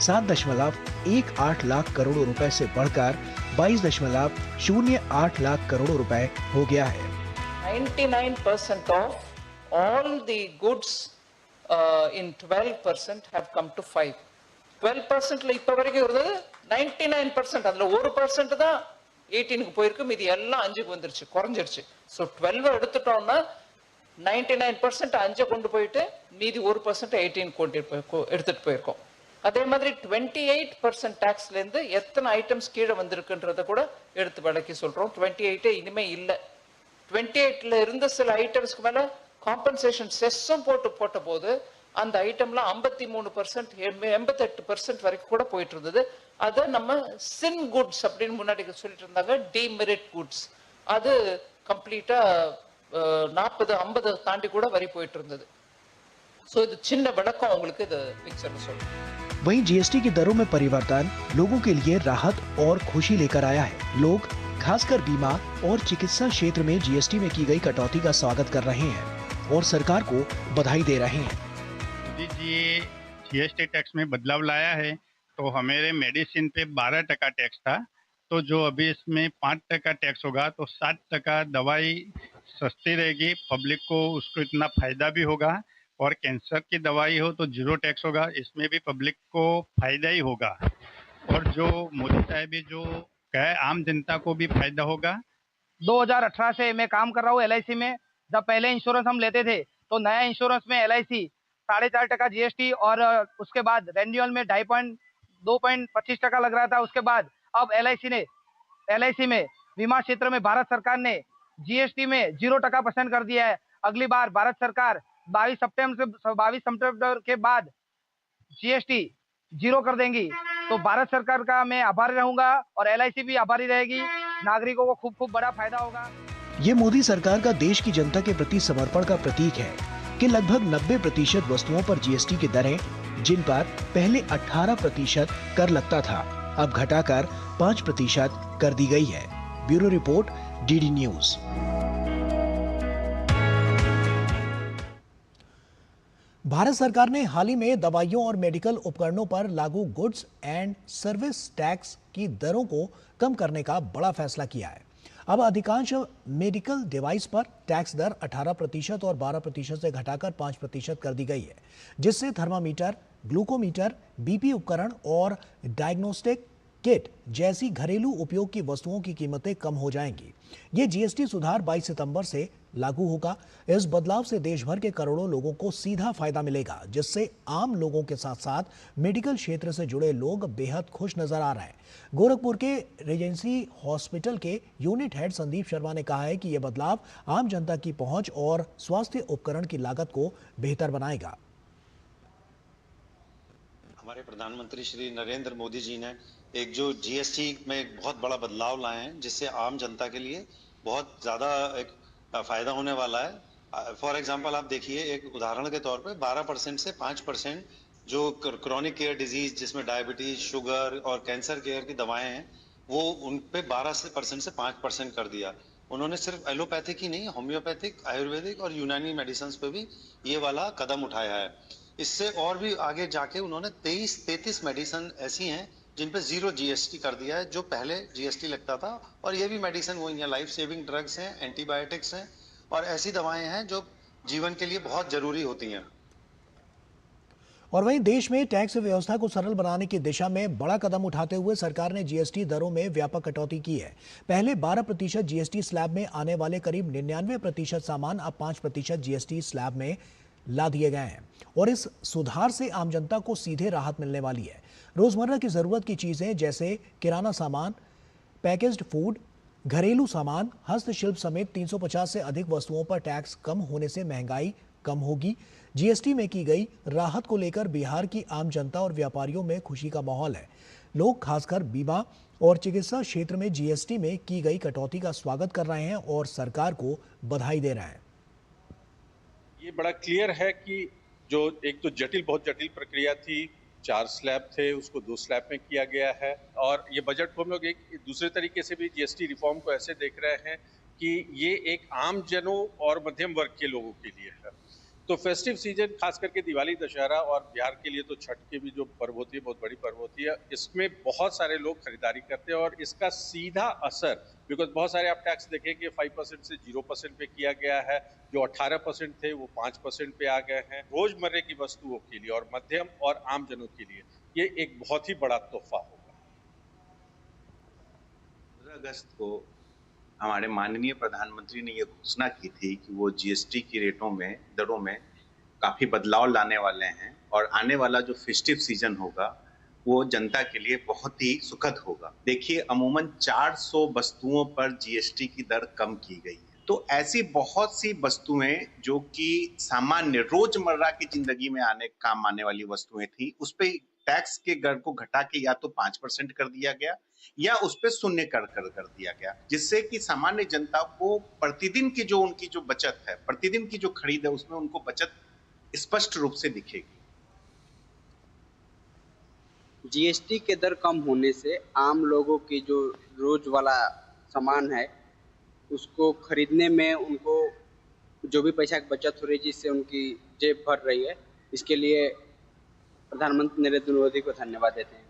7.18 लाख करोड़ रुपए से बढ़कर 22.08 लाख करोड़ रुपए हो गया है। 99% of all the goods in 12% have come to 5. 12% இப்பவரைக்கும் இருந்தது 99%, அதுல 1% தான் 18க்கு போயிருக்கு, மீதி எல்லாம் 5க்கு வந்துருச்சு, குறைஞ்சிருச்சு. ஸோ 12 எடுத்துட்டோம்னா 99% 5 கொண்டு போயிட்டு மீதி 1% 18 எடுத்துட்டு போயிருக்கோம். அதே மாதிரி 28% டாக்ஸ்ல இருந்து எத்தனை ஐட்டம்ஸ் கீழே வந்திருக்குன்றத கூட எடுத்து விளக்கி சொல்றோம். 28 இனிமே இல்லை. 28ல இருந்த சில ஐட்டம்ஸ்க்கு மேல காம்பன்சேஷன் செஸ்ஸும் போட்ட போது அந்த ஐட்டம்லாம் 53%, 88% வரைக்கும் கூட போயிட்டு இருந்தது. அதை நம்ம சின் குட்ஸ் அப்படின்னு முன்னாடி சொல்லிட்டு இருந்தாங்க, டிமெரிட் குட்ஸ். அது கம்ப்ளீட்டா 40-50 தாண்டி கூட வரி போயிட்டு இருந்தது. ஸோ இது சின்ன விளக்கம் உங்களுக்கு இது பிக்சர்ல சொல்றேன். वहीं जीएसटी की दरों में परिवर्तन लोगों के लिए राहत और खुशी लेकर आया है। लोग खासकर बीमा और चिकित्सा क्षेत्र में जीएसटी में की गई कटौती का स्वागत कर रहे हैं और सरकार को बधाई दे रहे हैं। मोदी जी जीएसटी टैक्स में बदलाव लाया है, तो हमारे मेडिसिन पे 12% टैक्स था, तो जो अभी इसमें 5% टैक्स होगा, तो 7% दवाई सस्ती रहेगी, पब्लिक को उसको इतना फायदा भी होगा। और कैंसर की दवाई हो तो 0 टैक्स होगा, इसमें भी पब्लिक को फायदा ही होगा। और जो मोदी साहब जो कहे आम जनता को भी फायदा होगा। 2018 से मैं काम कर रहा हूँ LIC में। जब पहले इंश्योरेंस हम लेते थे तो नया इंश्योरेंस में LIC 4.5% GST और उसके बाद रेन्यूअल में 2.25% लग रहा था। उसके बाद अब LIC में बीमा क्षेत्र में भारत सरकार ने GST में 0% पसंद कर दिया है। अगली बार भारत सरकार 22 सितंबर के बाद GST 0 कर देंगी, तो भारत सरकार का मैं आभारी रहूंगा और LIC भी आभारी रहेगी। नागरिकों को खूब बड़ा फायदा होगा। ये मोदी सरकार का देश की जनता के प्रति समर्पण का प्रतीक है कि लगभग 90% वस्तुओं पर जीएसटी की दरें, जिन पर पहले 18% कर लगता था, अब घटाकर 5% कर दी गई है। Bureau report, DD news. Bharat सरकार ने हाल ही में दवाइयों और मेडिकल उपकरणों पर लागू गुड्स एंड सर्विस टैक्स की दरों को कम करने का बड़ा फैसला किया है। अब अधिकांश मेडिकल डिवाइस पर टैक्स दर 18% और 12% से घटाकर 5% कर दी गई है, जिससे थर्मामीटर, ग्लूकोमीटर, बीपी उपकरण और डायग्नोस्टिक किट जैसी घरेलू उपयोग की वस्तुओं की कीमतें कम हो जाएंगी। ये जीएसटी सुधार 22 सितंबर से लागू होगा। इस बदलाव से देश भर के करोड़ों लोगों को सीधा फायदा मिलेगा, जिससे आम लोगों के साथ साथ मेडिकल क्षेत्र से जुड़े लोग बेहद खुश नजर आ रहे हैं। गोरखपुर के रेजेंसी हॉस्पिटल के यूनिट हेड संदीप शर्मा ने कहा है कि यह बदलाव आम जनता की पहुंच और स्वास्थ्य उपकरण की लागत को बेहतर बनाएगा। हमारे प्रधानमंत्री श्री नरेंद्र मोदी जी ने एक जो जीएसटी में एक बहुत बड़ा बदलाव लाए हैं, जिससे आम जनता के लिए बहुत ज़्यादा एक फायदा होने वाला है। फॉर एग्जांपल आप देखिए, एक उदाहरण के तौर पे 12% से 5% जो क्रॉनिक केयर डिजीज जिसमें डायबिटीज, शुगर और कैंसर केयर की दवाएं हैं, वो उन पे 12% से 5% कर दिया। उन्होंने सिर्फ एलोपैथिक ही नहीं, होम्योपैथिक, आयुर्वेदिक और यूनानी मेडिसिन पे भी ये वाला कदम उठाया है। इससे और भी आगे जाके उन्होंने 33 मेडिसिन ऐसी हैं जिन पे 0 जीएसटी कर दिया है, जो पहले जीएसटी लगता था। और ये भी मेडिसिन वही हैं, लाइफ सेविंग ड्रग्स हैं, एंटीबायोटिक्स हैं और ऐसी दवाएं हैं जो जीवन के लिए बहुत जरूरी होती हैं। और वहीं देश में टैक्स व्यवस्था को सरल बनाने की दिशा में बड़ा कदम उठाते हुए सरकार ने जीएसटी दरों में व्यापक कटौती की है। पहले 12% जीएसटी स्लैब में आने वाले करीब 99% सामान अब 5% जीएसटी स्लैब में ला दिए गए हैं और इस सुधार से आम जनता को सीधे राहत मिलने वाली है। रोजमर्रा की जरूरत की चीजें जैसे किराना सामान, पैकेज्ड फूड, घरेलू सामान, हस्तशिल्प समेत 350 से अधिक वस्तुओं पर टैक्स कम होने से महंगाई कम होगी। जीएसटी में की गई राहत को लेकर बिहार की आम जनता और व्यापारियों में खुशी का माहौल है। लोग खासकर बीमा और चिकित्सा क्षेत्र में जीएसटी में की गई कटौती का स्वागत कर रहे हैं और सरकार को बधाई दे रहे हैं। ये बड़ा क्लियर है कि जो एक तो बहुत जटिल प्रक्रिया थी, 4 स्लैब थे, उसको 2 स्लैब में किया गया है। और ये बजट को हम लोग एक दूसरे तरीके से भी जीएसटी रिफॉर्म को ऐसे देख रहे हैं कि ये एक आम जनों और मध्यम वर्ग के लोगों के लिए है। तो फेस्टिव सीजन, खास करके दिवाली, दशहरा और बिहार के लिए तो छठ की भी जो पर्व होती है, बहुत बड़ी पर्व होती है, इसमें बहुत सारे लोग खरीदारी करते हैं और इसका सीधा असर, बिकॉज बहुत सारे आप टैक्स देखें कि 5% से 0% पे किया गया है, जो 18% थे वो 5% पे आ गए हैं। रोजमर्रे की वस्तुओं के लिए और मध्यम और आम जनों के लिए ये एक बहुत ही बड़ा तोहफा होगा। 15 अगस्त को हमारे माननीय प्रधानमंत्री ने ये घोषणा की थी कि वो जीएसटी की दरों में काफी बदलाव लाने वाले हैं और आने वाला जो फेस्टिव सीजन होगा वो जनता के लिए बहुत ही सुखद होगा। देखिए, अमूमन 400 वस्तुओं पर जीएसटी की दर कम की गई है, तो ऐसी बहुत सी वस्तुएं जो कि सामान्य रोजमर्रा की जिंदगी में काम आने वाली वस्तुएं थी, उस पे टैक्स के दर को घटा के या तो 5% कर दिया गया या उस पे शून्य कर दिया गया, जिससे कि सामान्य जनता को प्रतिदिन की जो उनकी जो बचत है, प्रतिदिन की जो खरीद है, उसमें उनको बचत स्पष्ट रूप से दिखेगी। जीएसटी के दर कम होने से आम लोगों की जो रोज वाला सामान है उसको खरीदने में उनको जो भी पैसा की बचत हो रही है, जिससे उनकी जेब भर रही है, इसके लिए प्रधानमंत्री नरेंद्र मोदी को धन्यवाद देते हैं।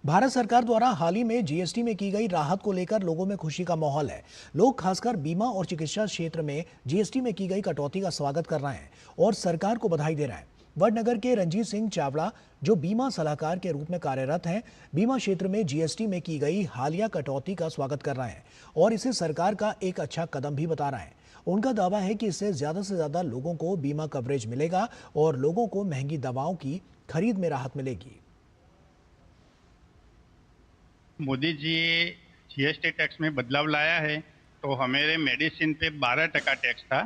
भारत सरकार द्वारा हाल ही में जीएसटी में की गई राहत को लेकर लोगों में खुशी का माहौल है। लोग खासकर बीमा और चिकित्सा क्षेत्र में जीएसटी में की गई कटौती का स्वागत कर रहे हैं और सरकार को बधाई दे रहे हैं। वडनगर के रंजीत सिंह चावला, जो बीमा सलाहकार के रूप में कार्यरत हैं, बीमा क्षेत्र में जीएसटी में की गई हालिया कटौती का स्वागत कर रहे हैं और इसे सरकार का एक अच्छा कदम भी बता रहे हैं। उनका दावा है कि इससे ज्यादा से ज्यादा लोगों को बीमा कवरेज मिलेगा और लोगों को महंगी दवाओं की खरीद में राहत मिलेगी। मोदी जी जीएसटी टैक्स में बदलाव लाया है, तो हमारे मेडिसिन पे 12% टैक्स था,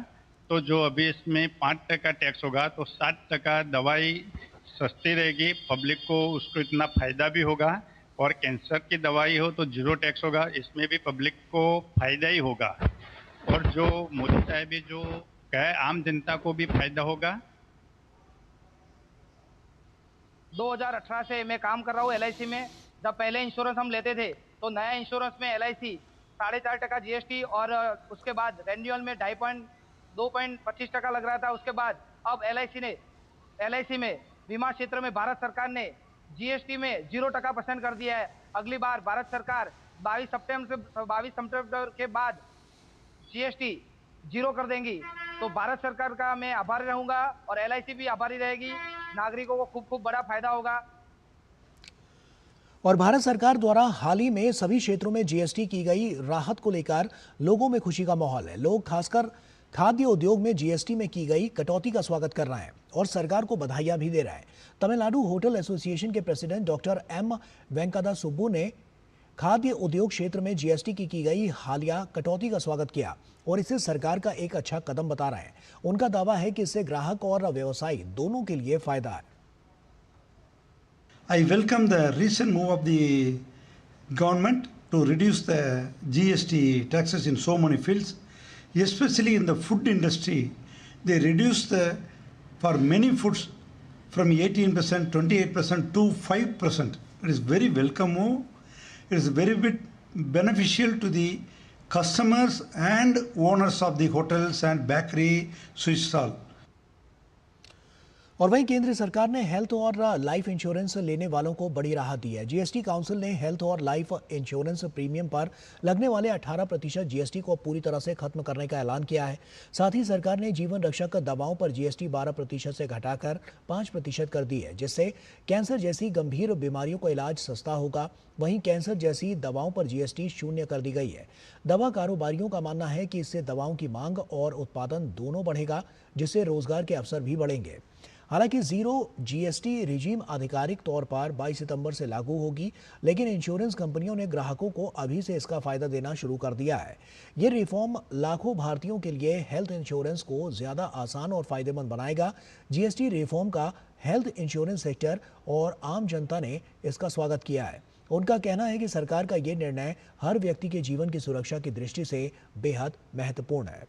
तो जो अभी इसमें 5% टैक्स होगा तो 7% दवाई सस्ती रहेगी, पब्लिक को उसको इतना फायदा भी होगा। और कैंसर की दवाई हो तो 0 टैक्स होगा, इसमें भी पब्लिक को फायदा ही होगा। और जो मोदी साहब जो कहे, आम जनता को भी फायदा होगा। 2018 से मैं काम कर रहा हूँ एलआईसी में। जब पहले इंश्योरेंस हम लेते थे तो नया इंश्योरेंस में एलआईसी 4.5% जीएसटी और उसके बाद रेन्यूअल में 2.25% लग रहा था। उसके बाद अब एलआईसी में बीमा क्षेत्र में भारत सरकार ने जीएसटी में 0% पसंद कर दिया है। अगली बार भारत सरकार 22 सितंबर के बाद जीएसटी 0 कर देंगी, तो भारत सरकार का मैं आभारी रहूंगा और एलआईसी भी आभारी रहेगी। नागरिकों को खूब बड़ा फायदा होगा। और भारत सरकार द्वारा हाल ही में सभी क्षेत्रों में जीएसटी की गई राहत को लेकर लोगों में खुशी का माहौल है। लोग खासकर खाद्य उद्योग में जीएसटी में की गई कटौती का स्वागत कर रहे हैं और सरकार को बधाइयां भी दे रहे हैं। तमिलनाडु होटल एसोसिएशन के president doctor M Venkata Subbu ने खाद्य उद्योग क्षेत्र में जीएसटी की गई हालिया कटौती का स्वागत किया और इसे सरकार का एक अच्छा कदम बता रहे हैं। उनका दावा है कि इससे ग्राहक और व्यवसायी दोनों के लिए फायदा है। I welcome the recent move of the government to reduce the GST taxes in so many fields, especially in the food industry. They reduced for many foods from 18%, 28% to 5%. It is very welcome move. It is very bit beneficial to the customers and owners of the hotels and bakery, sweet stall. और वहीं केंद्र सरकार ने health और life insurance लेने वालों को बड़ी राहत दी है। जीएसटी काउंसिल ने हेल्थ और लाइफ इंश्योरेंस प्रीमियम पर लगने वाले 18% जीएसटी को पूरी तरह से खत्म करने का ऐलान किया है। साथ ही सरकार ने जीवन रक्षक दवाओं पर जीएसटी 12% से घटाकर 5% कर दी है, जिससे कैंसर जैसी गंभीर बीमारियों का इलाज सस्ता होगा। वहीं कैंसर जैसी दवाओं पर जीएसटी 0 कर दी गई है। दवा कारोबारियों का मानना है कि इससे दवाओं की मांग और उत्पादन दोनों बढ़ेगा, जिससे रोजगार के अवसर भी बढ़ेंगे। हालांकि जीरो जीएसटी रिजीम आधिकारिक तौर पर 22 सितंबर से लागू होगी, लेकिन इंश्योरेंस कंपनियों ने ग्राहकों को अभी से इसका फायदा देना शुरू कर दिया है। ये रिफॉर्म लाखों भारतीयों के लिए हेल्थ इंश्योरेंस को ज्यादा आसान और फायदेमंद बनाएगा। जीएसटी रिफॉर्म का हेल्थ इंश्योरेंस सेक्टर और आम जनता ने इसका स्वागत किया है। उनका कहना है कि सरकार का ये निर्णय हर व्यक्ति के जीवन की सुरक्षा की दृष्टि से बेहद महत्वपूर्ण है।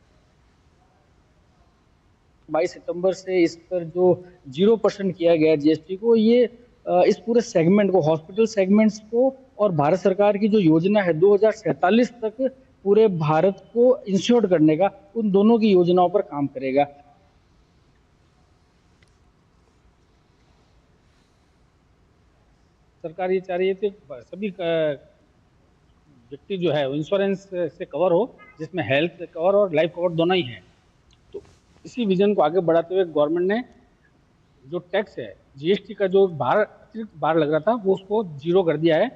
22 सितंबर से इस पर जो 0% किया गया जीएसटी को, ये इस पूरे सेगमेंट को, हॉस्पिटल सेगमेंट्स को और भारत सरकार की जो योजना है 2047 तक पूरे भारत को इंश्योर करने का, उन दोनों की योजनाओं पर काम करेगा। सरकार ये चाह रही है कि सभी व्यक्ति जो है इंश्योरेंस से कवर हो, जिसमें हेल्थ कवर और लाइफ कवर दोनों ही हैं। तो इसी विजन को आगे बढ़ाते हुए गवर्नमेंट ने जो टैक्स है, जीएसटी का जो अतिरिक्त भार लग रहा था, वो उसको 0 कर दिया है।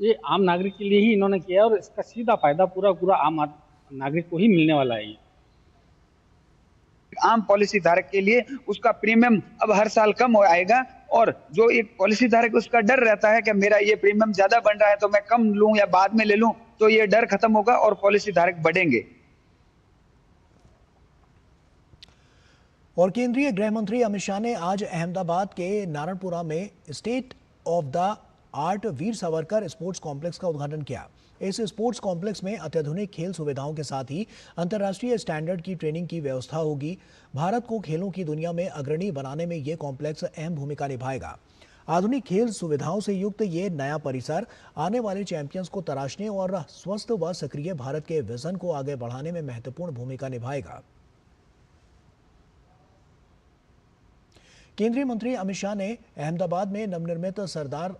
ये आम नागरिक के लिए ही इन्होंने किया और इसका सीधा फायदा पूरा आम नागरिक को ही मिलने वाला है। आम पॉलिसी धारक के लिए उसका प्रीमियम अब हर साल कम हो आएगा, और जो एक पॉलिसी धारक उसका डर रहता है कि मेरा ये प्रीमियम ज्यादा बन रहा है तो मैं कम लूं या बाद में ले लूं, तो ये डर खत्म होगा और पॉलिसी धारक बढ़ेंगे। और केंद्रीय गृह मंत्री अमित शाह ने आज अहमदाबाद के नारायणपुरा में state of the art Veer Savarkar sports complex का उद्घाटन किया। इस स्पोर्ट्स कॉम्प्लेक्स में अत्याधुनिक खेल सुविधाओं के साथ ही अंतर्राष्ट्रीय स्टैंडर्ड की ट्रेनिंग की व्यवस्था होगी। भारत को खेलों की दुनिया में अग्रणी बनाने में ये कॉम्प्लेक्स अहम भूमिका निभाएगा। आधुनिक खेल सुविधाओं से युक्त ये नया परिसर आने वाले चैंपियंस को तराशने और स्वस्थ व सक्रिय भारत के विजन को आगे बढ़ाने में महत्वपूर्ण भूमिका निभाएगा। केंद्रीय मंत्री अमित शाह ने अहमदाबाद में नवनिर्मित सरदार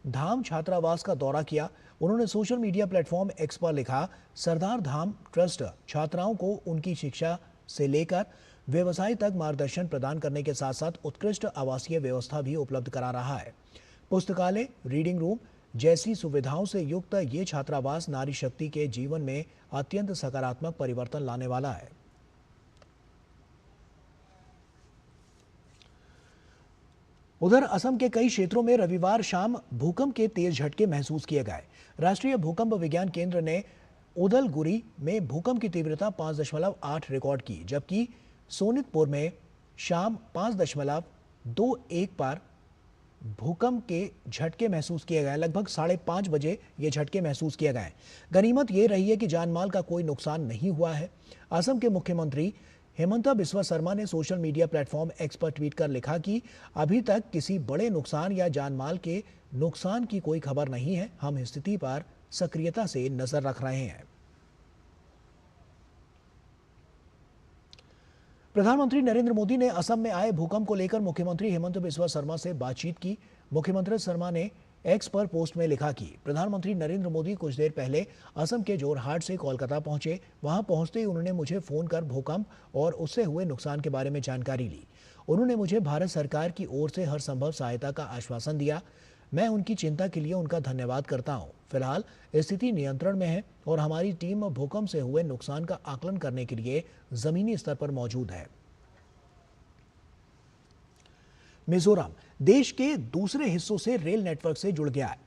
धाम छात्रावास का दौरा किया। उन्होंने सोशल मीडिया प्लेटफॉर्म एक्स पर लिखा, सरदार धाम ट्रस्ट छात्राओं को उनकी शिक्षा से लेकर व्यवसाय तक मार्गदर्शन प्रदान करने के साथ साथ उत्कृष्ट आवासीय व्यवस्था भी उपलब्ध करा रहा है। पुस्तकालय, रीडिंग रूम जैसी सुविधाओं से युक्त ये छात्रावास नारी शक्ति के जीवन में अत्यंत सकारात्मक परिवर्तन लाने वाला है। उधर असम के कई क्षेत्रों में रविवार शाम भूकंप के तेज झटके महसूस किए गए। राष्ट्रीय भूकंप विज्ञान केंद्र ने उदलगुरी में भूकंप की तीव्रता 5.8 रिकॉर्ड की, जबकि सोनितपुर में शाम 5.21 पर भूकंप के झटके महसूस किए गए। लगभग 5:30 बजे ये झटके महसूस किए गए। गनीमत ये रही है कि जानमाल का कोई नुकसान नहीं हुआ है। असम के मुख्यमंत्री हेमंता बिस्वा शर्मा ने सोशल मीडिया प्लेटफॉर्म एक्स पर ट्वीट कर लिखा कि अभी तक किसी बड़े नुकसान या जानमाल के नुकसान की कोई खबर नहीं है। हम स्थिति पर सक्रियता से नजर रख रहे हैं। प्रधानमंत्री नरेंद्र मोदी ने असम में आए भूकंप को लेकर मुख्यमंत्री हेमंत बिस्वा शर्मा से बातचीत की। मुख्यमंत्री शर्मा ने एक्स पर पोस्ट में लिखा कि प्रधानमंत्री नरेंद्र मोदी कुछ देर पहले असम के जोरहाट से कोलकाता पहुंचे। वहां पहुंचते ही उन्होंने मुझे फोन कर भूकंप और उससे हुए नुकसान के बारे में जानकारी ली। उन्होंने मुझे भारत सरकार की ओर से हर संभव सहायता का आश्वासन दिया। मैं उनकी चिंता के लिए उनका धन्यवाद करता हूं। फिलहाल स्थिति नियंत्रण में है और हमारी टीम भूकंप से हुए नुकसान का आकलन करने के लिए जमीनी स्तर पर मौजूद है। मिजोरम देश के दूसरे हिस्सों से रेल नेटवर्क से जुड़ गया है।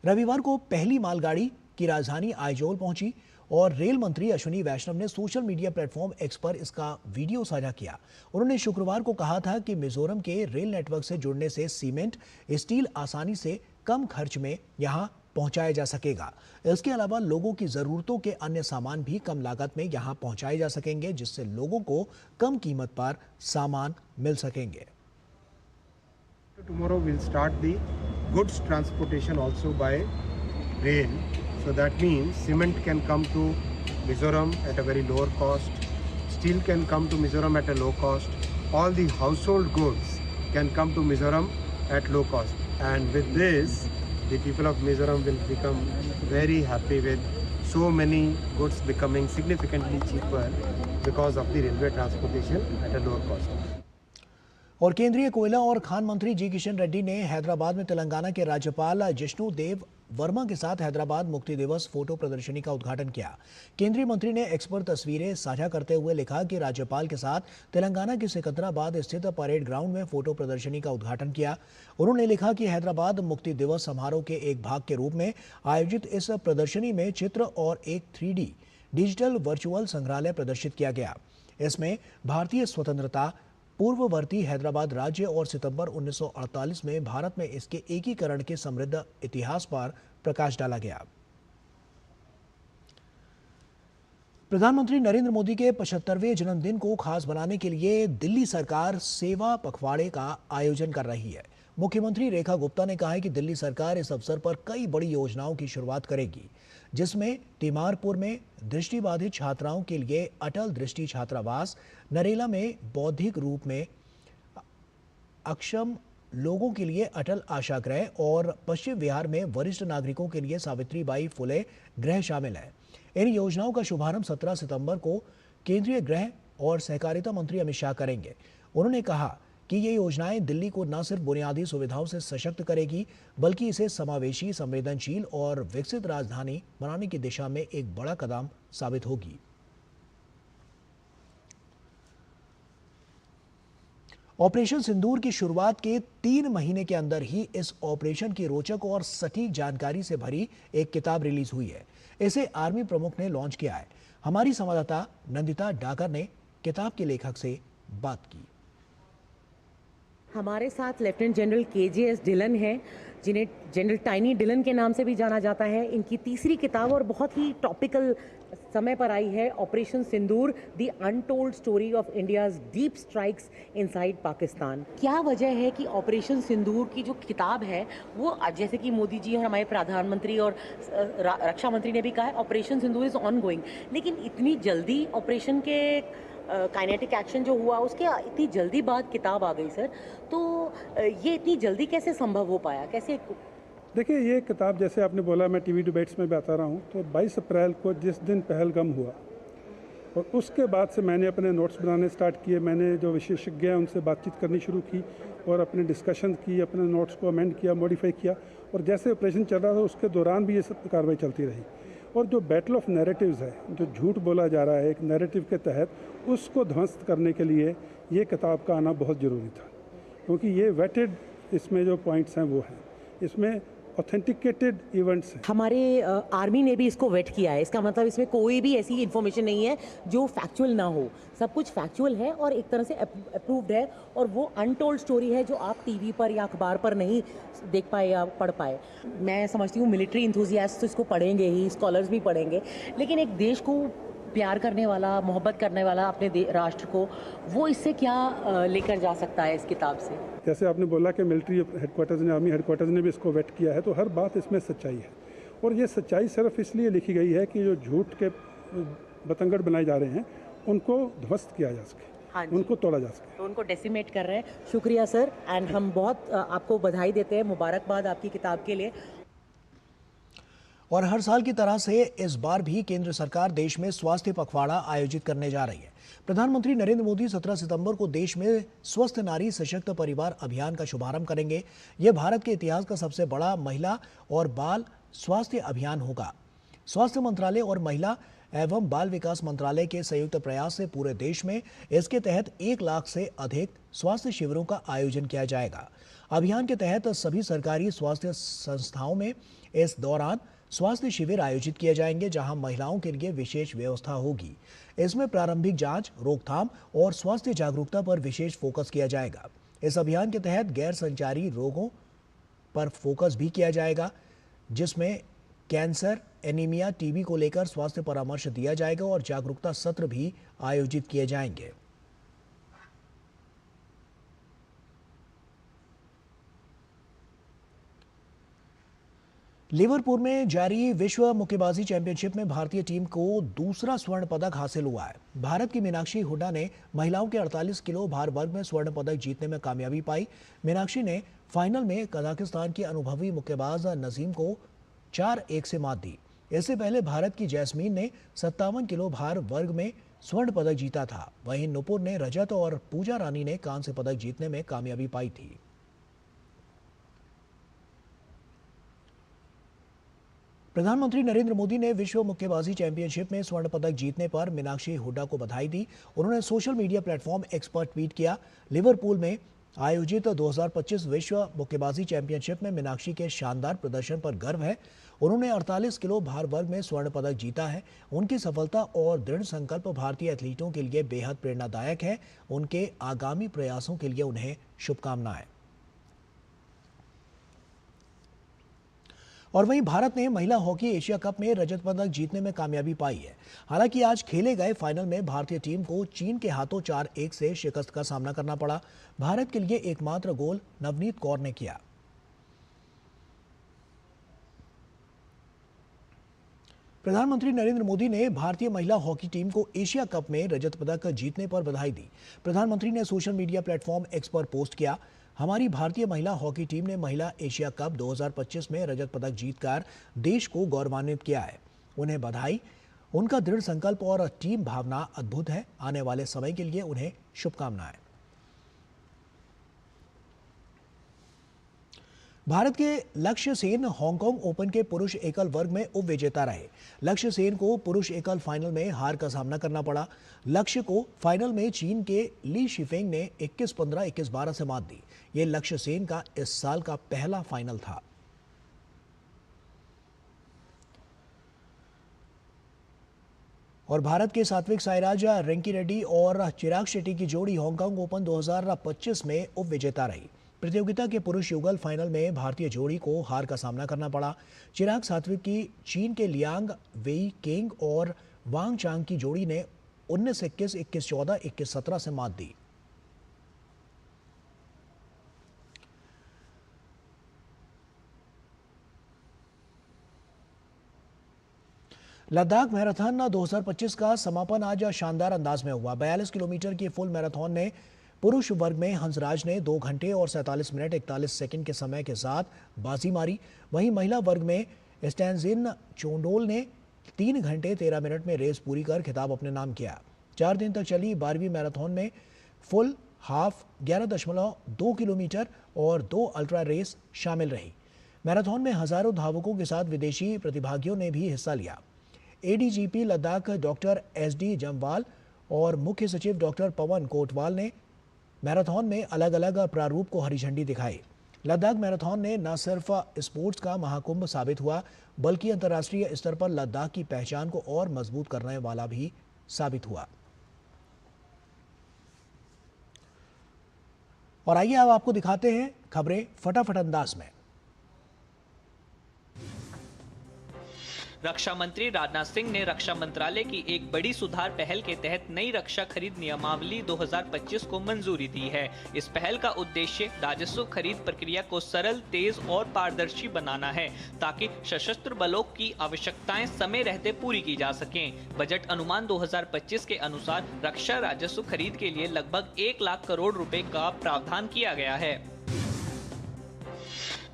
रविवार को पहली मालगाड़ी की राजधानी आइजोल पहुंची और रेल मंत्री अश्विनी वैष्णव ने सोशल मीडिया प्लेटफॉर्म एक्स पर इसका वीडियो साझा किया। उन्होंने शुक्रवार को कहा था कि मिजोरम के रेल नेटवर्क से जुड़ने से सीमेंट, स्टील आसानी से कम खर्च में यहां पहुंचाया जा सकेगा। इसके अलावा लोगों की जरूरतों के अन्य सामान भी कम लागत में यहां पहुंचाए जा सकेंगे, जिससे लोगों को कम कीमत पर सामान मिल सकेंगे। Tomorrow we'll start the goods transportation also by rail. So that means cement can come to Mizoram at a very lower cost. Steel can come to Mizoram at a low cost. All the household goods can come to Mizoram at low cost. And with this, the people of Mizoram will become very happy with so many goods becoming significantly cheaper because of the railway transportation at a lower cost. और केंद्रीय कोयला और खान मंत्री जी किशन रेड्डी ने हैदराबाद में तेलंगाना के राज्यपाल जिष्णु देव वर्मा के साथ हैदराबाद मुक्ति दिवस फोटो प्रदर्शनी का उद्घाटन किया। केंद्रीय मंत्री ने एक्स पर तस्वीरें साझा करते हुए लिखा कि राज्यपाल के साथ तेलंगाना के सिकंदराबाद स्थित परेड ग्राउंड में फोटो प्रदर्शनी का उद्घाटन किया। उन्होंने लिखा कि हैदराबाद मुक्ति दिवस समारोह के एक भाग के रूप में आयोजित इस प्रदर्शनी में चित्र और एक 3D डिजिटल वर्चुअल संग्रहालय प्रदर्शित किया गया। इसमें भारतीय स्वतंत्रता, पूर्ववर्ती हैदराबाद राज्य और सितंबर 1948 में भारत में इसके एकीकरण के समृद्ध इतिहास पर प्रकाश डाला गया। प्रधानमंत्री नरेंद्र मोदी के 75वें जन्मदिन को खास बनाने के लिए दिल्ली सरकार सेवा पखवाड़े का आयोजन कर रही है। मुख्यमंत्री रेखा गुप्ता ने कहा है कि दिल्ली सरकार इस अवसर पर कई बड़ी योजनाओं की शुरुआत करेगी, जिसमें तीमारपुर में दृष्टिबाधित छात्राओं के लिए अटल दृष्टि छात्रावास, नरेला में बौद्धिक रूप में अक्षम लोगों के लिए अटल आशागृह और पश्चिम बिहार में वरिष्ठ नागरिकों के लिए सावित्रीबाई फुले गृह शामिल है। इन योजनाओं का शुभारंभ 17 सितंबर को केंद्रीय गृह और सहकारिता मंत्री अमित शाह करेंगे। उन्होंने कहा कि ये योजनाएं दिल्ली को न सिर्फ बुनियादी सुविधाओं से सशक्त करेगी, बल्कि इसे समावेशी, संवेदनशील और विकसित राजधानी बनाने की दिशा में एक बड़ा कदम साबित होगी। ऑपरेशन सिंदूर की शुरुआत के 3 महीने के अंदर ही इस ऑपरेशन की रोचक और सटीक जानकारी से भरी एक किताब रिलीज हुई है। इसे आर्मी प्रमुख ने लॉन्च किया है। हमारी संवाददाता नंदिता डाकर ने किताब के लेखक से बात की। हमारे साथ लेफ्टिनेंट जनरल KJS डिलन हैं, जिन्हें जनरल टाइनी डिलन के नाम से भी जाना जाता है। इनकी तीसरी किताब और बहुत ही टॉपिकल समय पर आई है, operation Sindoor, the untold story of India's deep strikes inside Pakistan. क्या वजह है कि ऑपरेशन सिंदूर की जो किताब है वो, जैसे कि मोदी जी और हमारे प्रधानमंत्री और रक्षा मंत्री ने भी कहा है, operation Sindoor is on going, लेकिन इतनी जल्दी ऑपरेशन के काइनेटिक एक्शन जो हुआ उसके इतनी जल्दी बाद किताब आ गई सर, तो ये इतनी जल्दी कैसे संभव हो पाया, कैसे? देखिए, ये किताब जैसे आपने बोला, मैं टीवी डिबेट्स में बता रहा हूँ, तो 22 अप्रैल को जिस दिन पहलगाम हुआ और उसके बाद से मैंने अपने नोट्स बनाने स्टार्ट किए। मैंने जो विशेषज्ञ हैं उनसे बातचीत करनी शुरू की और अपने डिस्कशन की, अपने नोट्स को अमेंड किया, मॉडिफाई किया, और जैसे ऑपरेशन चल रहा था उसके दौरान भी ये सब कार्रवाई चलती रही। और जो बैटल ऑफ नैरेटिव्स है, जो झूठ बोला जा रहा है एक नैरेटिव के तहत, उसको ध्वस्त करने के लिए ये किताब का आना बहुत ज़रूरी था, क्योंकि ये वेटेड इसमें जो पॉइंट्स हैं वो हैं, इसमें ऑथेंटिकेटेड इवेंट्स हैं। हमारे आर्मी ने भी इसको वेट किया है, इसका मतलब इसमें कोई भी ऐसी इन्फॉर्मेशन नहीं है जो फैक्चुअल ना हो, सब कुछ फैक्चुअल है और एक तरह से अप्रूव्ड है, और वो अनटोल्ड स्टोरी है जो आप टीवी पर या अखबार पर नहीं देख पाए या पढ़ पाए। मैं समझती हूँ मिलिट्री इंथुजियास्ट तो इसको पढ़ेंगे ही, स्कॉलर्स भी पढ़ेंगे, लेकिन एक देश को प्यार करने वाला, मोहब्बत करने वाला अपने राष्ट्र को, वो इससे क्या लेकर जा सकता है इस किताब से? जैसे आपने बोला कि मिलिट्री हेडक्वार्टर्स ने, आर्मी हेडक्वार्टर्स ने भी इसको वेट किया है, तो हर बात इसमें सच्चाई है। और ये सच्चाई सिर्फ इसलिए लिखी गई है कि जो झूठ के बतंगड़ बनाए जा रहे हैं उनको ध्वस्त किया जा सके, हाँ, उनको तोड़ा जा सके, तो उनको डेसिमेट कर रहे हैं। शुक्रिया सर, एंड हम बहुत आपको बधाई देते हैं, मुबारकबाद आपकी किताब के लिए। और हर साल की तरह से इस बार भी केंद्र सरकार देश में स्वास्थ्य पखवाड़ा आयोजित करने जा रही है। प्रधानमंत्री नरेंद्र मोदी 17 सितंबर को देश में स्वस्थ नारी सशक्त परिवार अभियान का शुभारंभ करेंगे। यह भारत के इतिहास का सबसे बड़ा महिला और बाल स्वास्थ्य अभियान होगा। स्वास्थ्य मंत्रालय और महिला एवं बाल विकास मंत्रालय के संयुक्त प्रयास से पूरे देश में इसके तहत 1 लाख से अधिक स्वास्थ्य शिविरों का आयोजन किया जाएगा। अभियान के तहत सभी सरकारी स्वास्थ्य संस्थाओं में इस दौरान स्वास्थ्य शिविर आयोजित किए जाएंगे, जहां महिलाओं के लिए विशेष व्यवस्था होगी। इसमें प्रारंभिक जांच, रोकथाम और स्वास्थ्य जागरूकता पर विशेष फोकस किया जाएगा। इस अभियान के तहत गैर संचारी रोगों पर फोकस भी किया जाएगा, जिसमें कैंसर, एनीमिया, टीबी को लेकर स्वास्थ्य परामर्श दिया जाएगा और जागरूकता सत्र भी आयोजित किए जाएंगे। लिवरपूल में जारी विश्व मुक्केबाजी चैंपियनशिप में भारतीय टीम को दूसरा स्वर्ण पदक हासिल हुआ है। भारत की मीनाक्षी हुड्डा ने महिलाओं के 48 किलो भार वर्ग में स्वर्ण पदक जीतने में कामयाबी पाई। मीनाक्षी ने फाइनल में कजाकिस्तान की अनुभवी मुक्केबाज नजीम को 4-1 से मात दी। इससे पहले भारत की जैस्मीन ने 57 किलो भार वर्ग में स्वर्ण पदक जीता था। वहीं नुपुर ने रजत और पूजा रानी ने कांस्य पदक जीतने में कामयाबी पाई थी। प्रधानमंत्री नरेंद्र मोदी ने विश्व मुक्केबाजी चैंपियनशिप में स्वर्ण पदक जीतने पर मीनाक्षी हुड्डा को बधाई दी। उन्होंने सोशल मीडिया प्लेटफॉर्म एक्स पर ट्वीट किया, लिवरपूल में आयोजित 2025 विश्व मुक्केबाजी चैंपियनशिप में मीनाक्षी के शानदार प्रदर्शन पर गर्व है। उन्होंने 48 किलो भार वर्ग में स्वर्ण पदक जीता है। उनकी सफलता और दृढ़ संकल्प भारतीय एथलीटों के लिए बेहद प्रेरणादायक है। उनके आगामी प्रयासों के लिए उन्हें शुभकामनाएं। और वहीं भारत ने महिला हॉकी एशिया कप में रजत पदक जीतने में कामयाबी पाई है। हालांकि आज खेले गए फाइनल में भारतीय टीम को चीन के हाथों 4-1 से शिकस्त का सामना करना पड़ा। भारत के लिए एकमात्र गोल नवनीत कौर ने किया। प्रधानमंत्री नरेंद्र मोदी ने भारतीय महिला हॉकी टीम को एशिया कप में रजत पदक जीतने पर बधाई दी। प्रधानमंत्री ने सोशल मीडिया प्लेटफॉर्म एक्स पर पोस्ट किया, हमारी भारतीय महिला हॉकी टीम ने महिला एशिया कप 2025 में रजत पदक जीतकर देश को गौरवान्वित किया है। उन्हें बधाई। उनका दृढ़ संकल्प और टीम भावना अद्भुत है। आने वाले समय के लिए उन्हें शुभकामनाएं। भारत के लक्ष्य सेन हांगकांग ओपन के पुरुष एकल वर्ग में उप विजेता रहे। लक्ष्य सेन को पुरुष एकल फाइनल में हार का सामना करना पड़ा। लक्ष्य को फाइनल में चीन के ली शिफेंग ने 21-15, 21-12 से मात दी। ये लक्ष्य सेन का इस साल का पहला फाइनल था। और भारत के सात्विक साईराज रेंकी रेड्डी और चिराग शेट्टी की जोड़ी हांगकांग ओपन 2025 में उप विजेता रही। प्रतियोगिता के पुरुष युगल फाइनल में भारतीय जोड़ी को हार का सामना करना पड़ा। चिराग सात्विक की चीन के लियांग वेई केंग और वांग चांग की जोड़ी ने 19-21, 21-14, 21-17 से मात दी। लद्दाख मैराथन 2025 का समापन आज शानदार अंदाज में हुआ। 42 किलोमीटर की फुल मैराथन में पुरुष वर्ग में हंसराज ने 2 घंटे और 47 मिनट 41 सेकंड के समय के साथ बाजी मारी। वहीं महिला वर्ग में स्टैनजिन चोंडोल ने 3 घंटे 13 मिनट में रेस पूरी कर खिताब अपने नाम किया। 4 दिन तक चली 12वीं मैराथन में फुल, हाफ, 11.2 किलोमीटर और 2 अल्ट्रा रेस शामिल रही। मैराथन में हजारों धावकों के साथ विदेशी प्रतिभागियों ने भी हिस्सा लिया। ADGP Ladakh doctor SD Jamwal और मुख्य सचिव डॉक्टर पवन कोटवाल ने मैराथन में अलग अलग प्रारूप को हरी झंडी दिखाई। लद्दाख मैराथन ने न सिर्फ स्पोर्ट्स का महाकुंभ साबित हुआ, बल्कि अंतर्राष्ट्रीय स्तर पर लद्दाख की पहचान को और मजबूत करने वाला भी साबित हुआ। और आइए अब आपको दिखाते हैं खबरें फटाफट अंदाज में। रक्षा मंत्री राजनाथ सिंह ने रक्षा मंत्रालय की एक बड़ी सुधार पहल के तहत नई रक्षा खरीद नियमावली 2025 को मंजूरी दी है। इस पहल का उद्देश्य राजस्व खरीद प्रक्रिया को सरल, तेज और पारदर्शी बनाना है, ताकि सशस्त्र बलों की आवश्यकताएं समय रहते पूरी की जा सकें। बजट अनुमान 2025 के अनुसार रक्षा राजस्व खरीद के लिए लगभग 1 लाख करोड़ रुपए का प्रावधान किया गया है।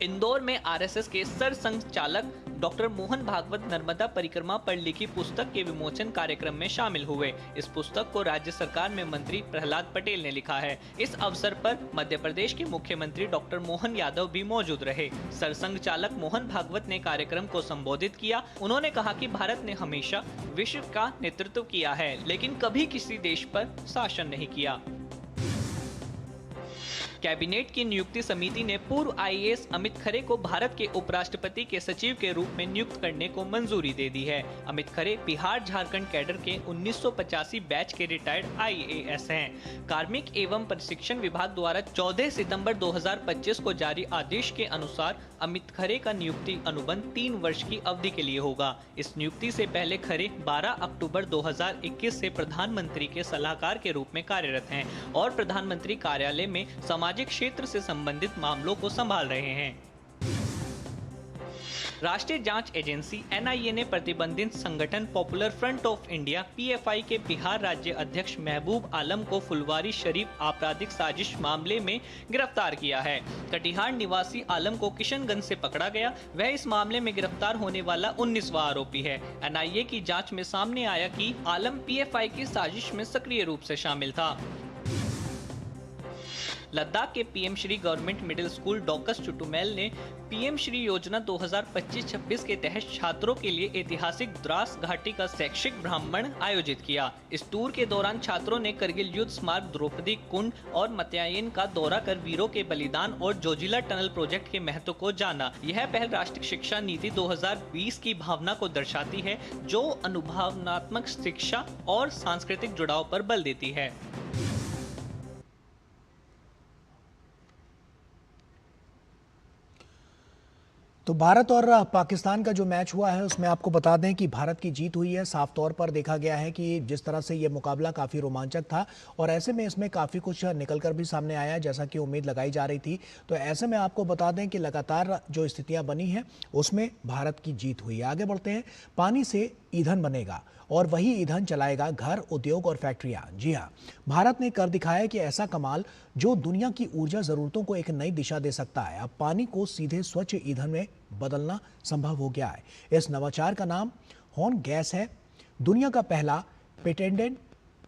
इंदौर में आरएसएस के सरसंघ चालक डॉक्टर मोहन भागवत नर्मदा परिक्रमा पर लिखी पुस्तक के विमोचन कार्यक्रम में शामिल हुए। इस पुस्तक को राज्य सरकार में मंत्री प्रहलाद पटेल ने लिखा है। इस अवसर पर मध्य प्रदेश के मुख्यमंत्री डॉक्टर मोहन यादव भी मौजूद रहे। सरसंघ चालक मोहन भागवत ने कार्यक्रम को संबोधित किया। उन्होंने कहा कि भारत ने हमेशा विश्व का नेतृत्व किया है, लेकिन कभी किसी देश पर शासन नहीं किया। कैबिनेट की नियुक्ति समिति ने पूर्व आईएएस अमित खरे को भारत के उपराष्ट्रपति के सचिव के रूप में नियुक्त करने को मंजूरी दे दी है। अमित खरे बिहार झारखंड कैडर के 1985 बैच के रिटायर्ड आईएएस हैं। कार्मिक एवं प्रशिक्षण विभाग द्वारा 14 सितंबर 2025 को जारी आदेश के अनुसार अमित खरे का नियुक्ति अनुबंध 3 वर्ष की अवधि के लिए होगा। इस नियुक्ति से पहले खरे 12 अक्टूबर 2021 से प्रधानमंत्री के सलाहकार के रूप में कार्यरत हैं और प्रधानमंत्री कार्यालय में सामाजिक क्षेत्र से संबंधित मामलों को संभाल रहे हैं। राष्ट्रीय जांच एजेंसी एनआईए ने प्रतिबंधित संगठन popular front of India PFI के बिहार राज्य अध्यक्ष महबूब आलम को फुलवारी शरीफ आपराधिक साजिश मामले में गिरफ्तार किया है। कटिहार निवासी आलम को किशनगंज से पकड़ा गया। वह इस मामले में गिरफ्तार होने वाला 19वां आरोपी है। एनआईए की जांच में सामने आया कि आलम पीएफआई की साजिश में सक्रिय रूप से शामिल था। लद्दाख के PM Shri government middle school डॉकस चुटुमेल ने पीएम श्री योजना 2025-26 के तहत छात्रों के लिए ऐतिहासिक द्रास घाटी का शैक्षिक भ्रमण आयोजित किया। इस टूर के दौरान छात्रों ने करगिल युद्ध स्मारक, द्रौपदी कुंड और मत्यायन का दौरा कर वीरों के बलिदान और जोजिला टनल प्रोजेक्ट के महत्व को जाना। यह पहल राष्ट्रीय शिक्षा नीति 2020 की भावना को दर्शाती है, जो अनुभवनात्मक शिक्षा और सांस्कृतिक जुड़ाव पर बल देती है। तो भारत और पाकिस्तान का जो मैच हुआ है उसमें आपको बता दें कि भारत की जीत हुई है। साफ तौर पर देखा गया है कि जिस तरह से ये मुकाबला काफ़ी रोमांचक था और ऐसे में इसमें काफ़ी कुछ निकलकर भी सामने आया जैसा कि उम्मीद लगाई जा रही थी। तो ऐसे में आपको बता दें कि लगातार जो स्थितियां बनी हैं उसमें भारत की जीत हुई है। आगे बढ़ते हैं। पानी से ईंधन बनेगा और वही ईंधन चलाएगा घर, उद्योग और फैक्ट्रियां। जी हाँ, भारत ने कर दिखाया कि ऐसा कमाल जो दुनिया की ऊर्जा जरूरतों को एक नई दिशा दे सकता है। अब पानी को सीधे स्वच्छ ईंधन में बदलना संभव हो गया है। इस नवाचार का नाम हॉर्न गैस है, दुनिया का पहला पेटेंटेड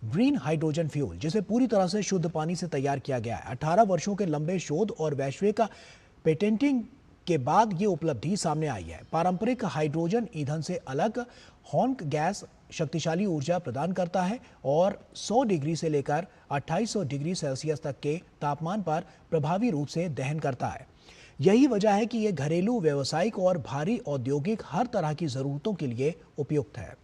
ग्रीन हाइड्रोजन फ्यूल जिसे पूरी तरह से शुद्ध पानी से तैयार किया गया है। 18 वर्षों के लंबे शोध और वैश्विक पेटेंटिंग के बाद ये उपलब्धि सामने आई है। पारंपरिक हाइड्रोजन ईंधन से अलग हॉर्न गैस शक्तिशाली ऊर्जा प्रदान करता है और 100 डिग्री से लेकर 2800 डिग्री सेल्सियस तक के तापमान पर प्रभावी रूप से दहन करता है। यही वजह है कि यह घरेलू, व्यावसायिक और भारी औद्योगिक हर तरह की जरूरतों के लिए उपयुक्त है।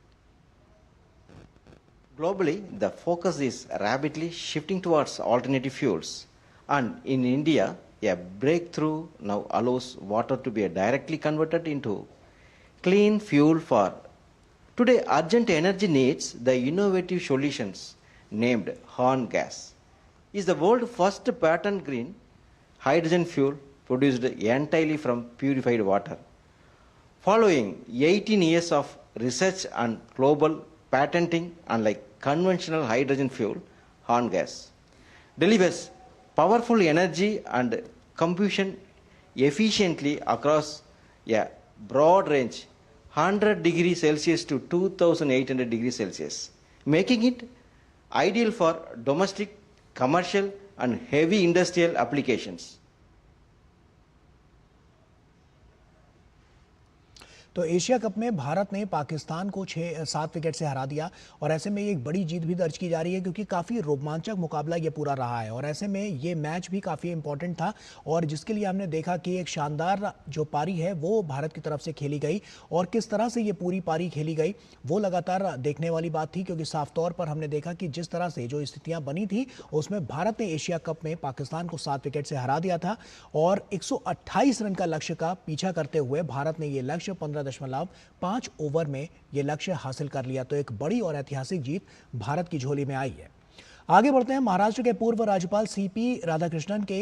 Globally, the focus is rapidly shifting towards alternative fuels, and in India, a breakthrough now allows water to be directly converted into clean fuel for today urgent energy needs. The innovative solutions named Horn gas is the world's first patent green hydrogen fuel produced entirely from purified water. Following 18 years of research and global patenting, unlike conventional hydrogen fuel, Horn gas delivers powerful energy and combustion efficiently across a broad range 100 degrees Celsius to 2800 degrees Celsius, making it ideal for domestic, commercial and heavy industrial applications. तो Asia cup में भारत ने पाकिस्तान को 7 wicket से हरा दिया और ऐसे में एक बड़ी जीत भी दर्ज की जा रही है क्योंकि काफ़ी रोमांचक मुकाबला ये पूरा रहा है और ऐसे में ये मैच भी काफ़ी इंपॉर्टेंट था और जिसके लिए हमने देखा कि एक शानदार जो पारी है वो भारत की तरफ से खेली गई और किस तरह से ये पूरी पारी खेली गई वो लगातार देखने वाली बात थी क्योंकि साफ तौर पर हमने देखा कि जिस तरह से जो स्थितियाँ बनी थी उसमें भारत ने एशिया कप में पाकिस्तान को 7 विकेट से हरा दिया था और 128 रन का लक्ष्य का पीछा करते हुए भारत ने ये लक्ष्य 15.5 ओवर में यह लक्ष्य हासिल कर लिया। तो एक बड़ी और ऐतिहासिक जीत भारत की झोली में आई है। आगे बढ़ते हैं। महाराष्ट्र के पूर्व राज्यपाल सीपी राधाकृष्णन के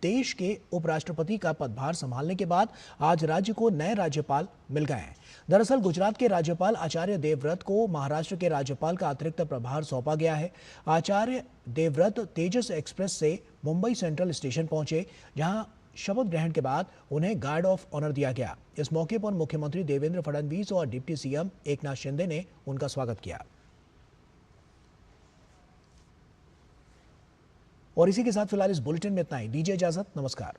देश के उपराष्ट्रपति का पदभार संभालने के बाद आज राज्य को नए राज्यपाल मिल गए हैं। दरअसल गुजरात के राज्यपाल आचार्य देवव्रत को महाराष्ट्र के राज्यपाल का अतिरिक्त प्रभार सौंपा गया है। आचार्य देवव्रत तेजस एक्सप्रेस से मुंबई सेंट्रल स्टेशन पहुंचे जहां शपथ ग्रहण के बाद उन्हें गार्ड ऑफ ऑनर दिया गया। इस मौके पर मुख्यमंत्री देवेंद्र फडणवीस और डिप्टी सीएम एकनाथ शिंदे ने उनका स्वागत किया। और इसी के साथ फिलहाल इस बुलेटिन में इतना ही। दीजिए इजाजत। नमस्कार।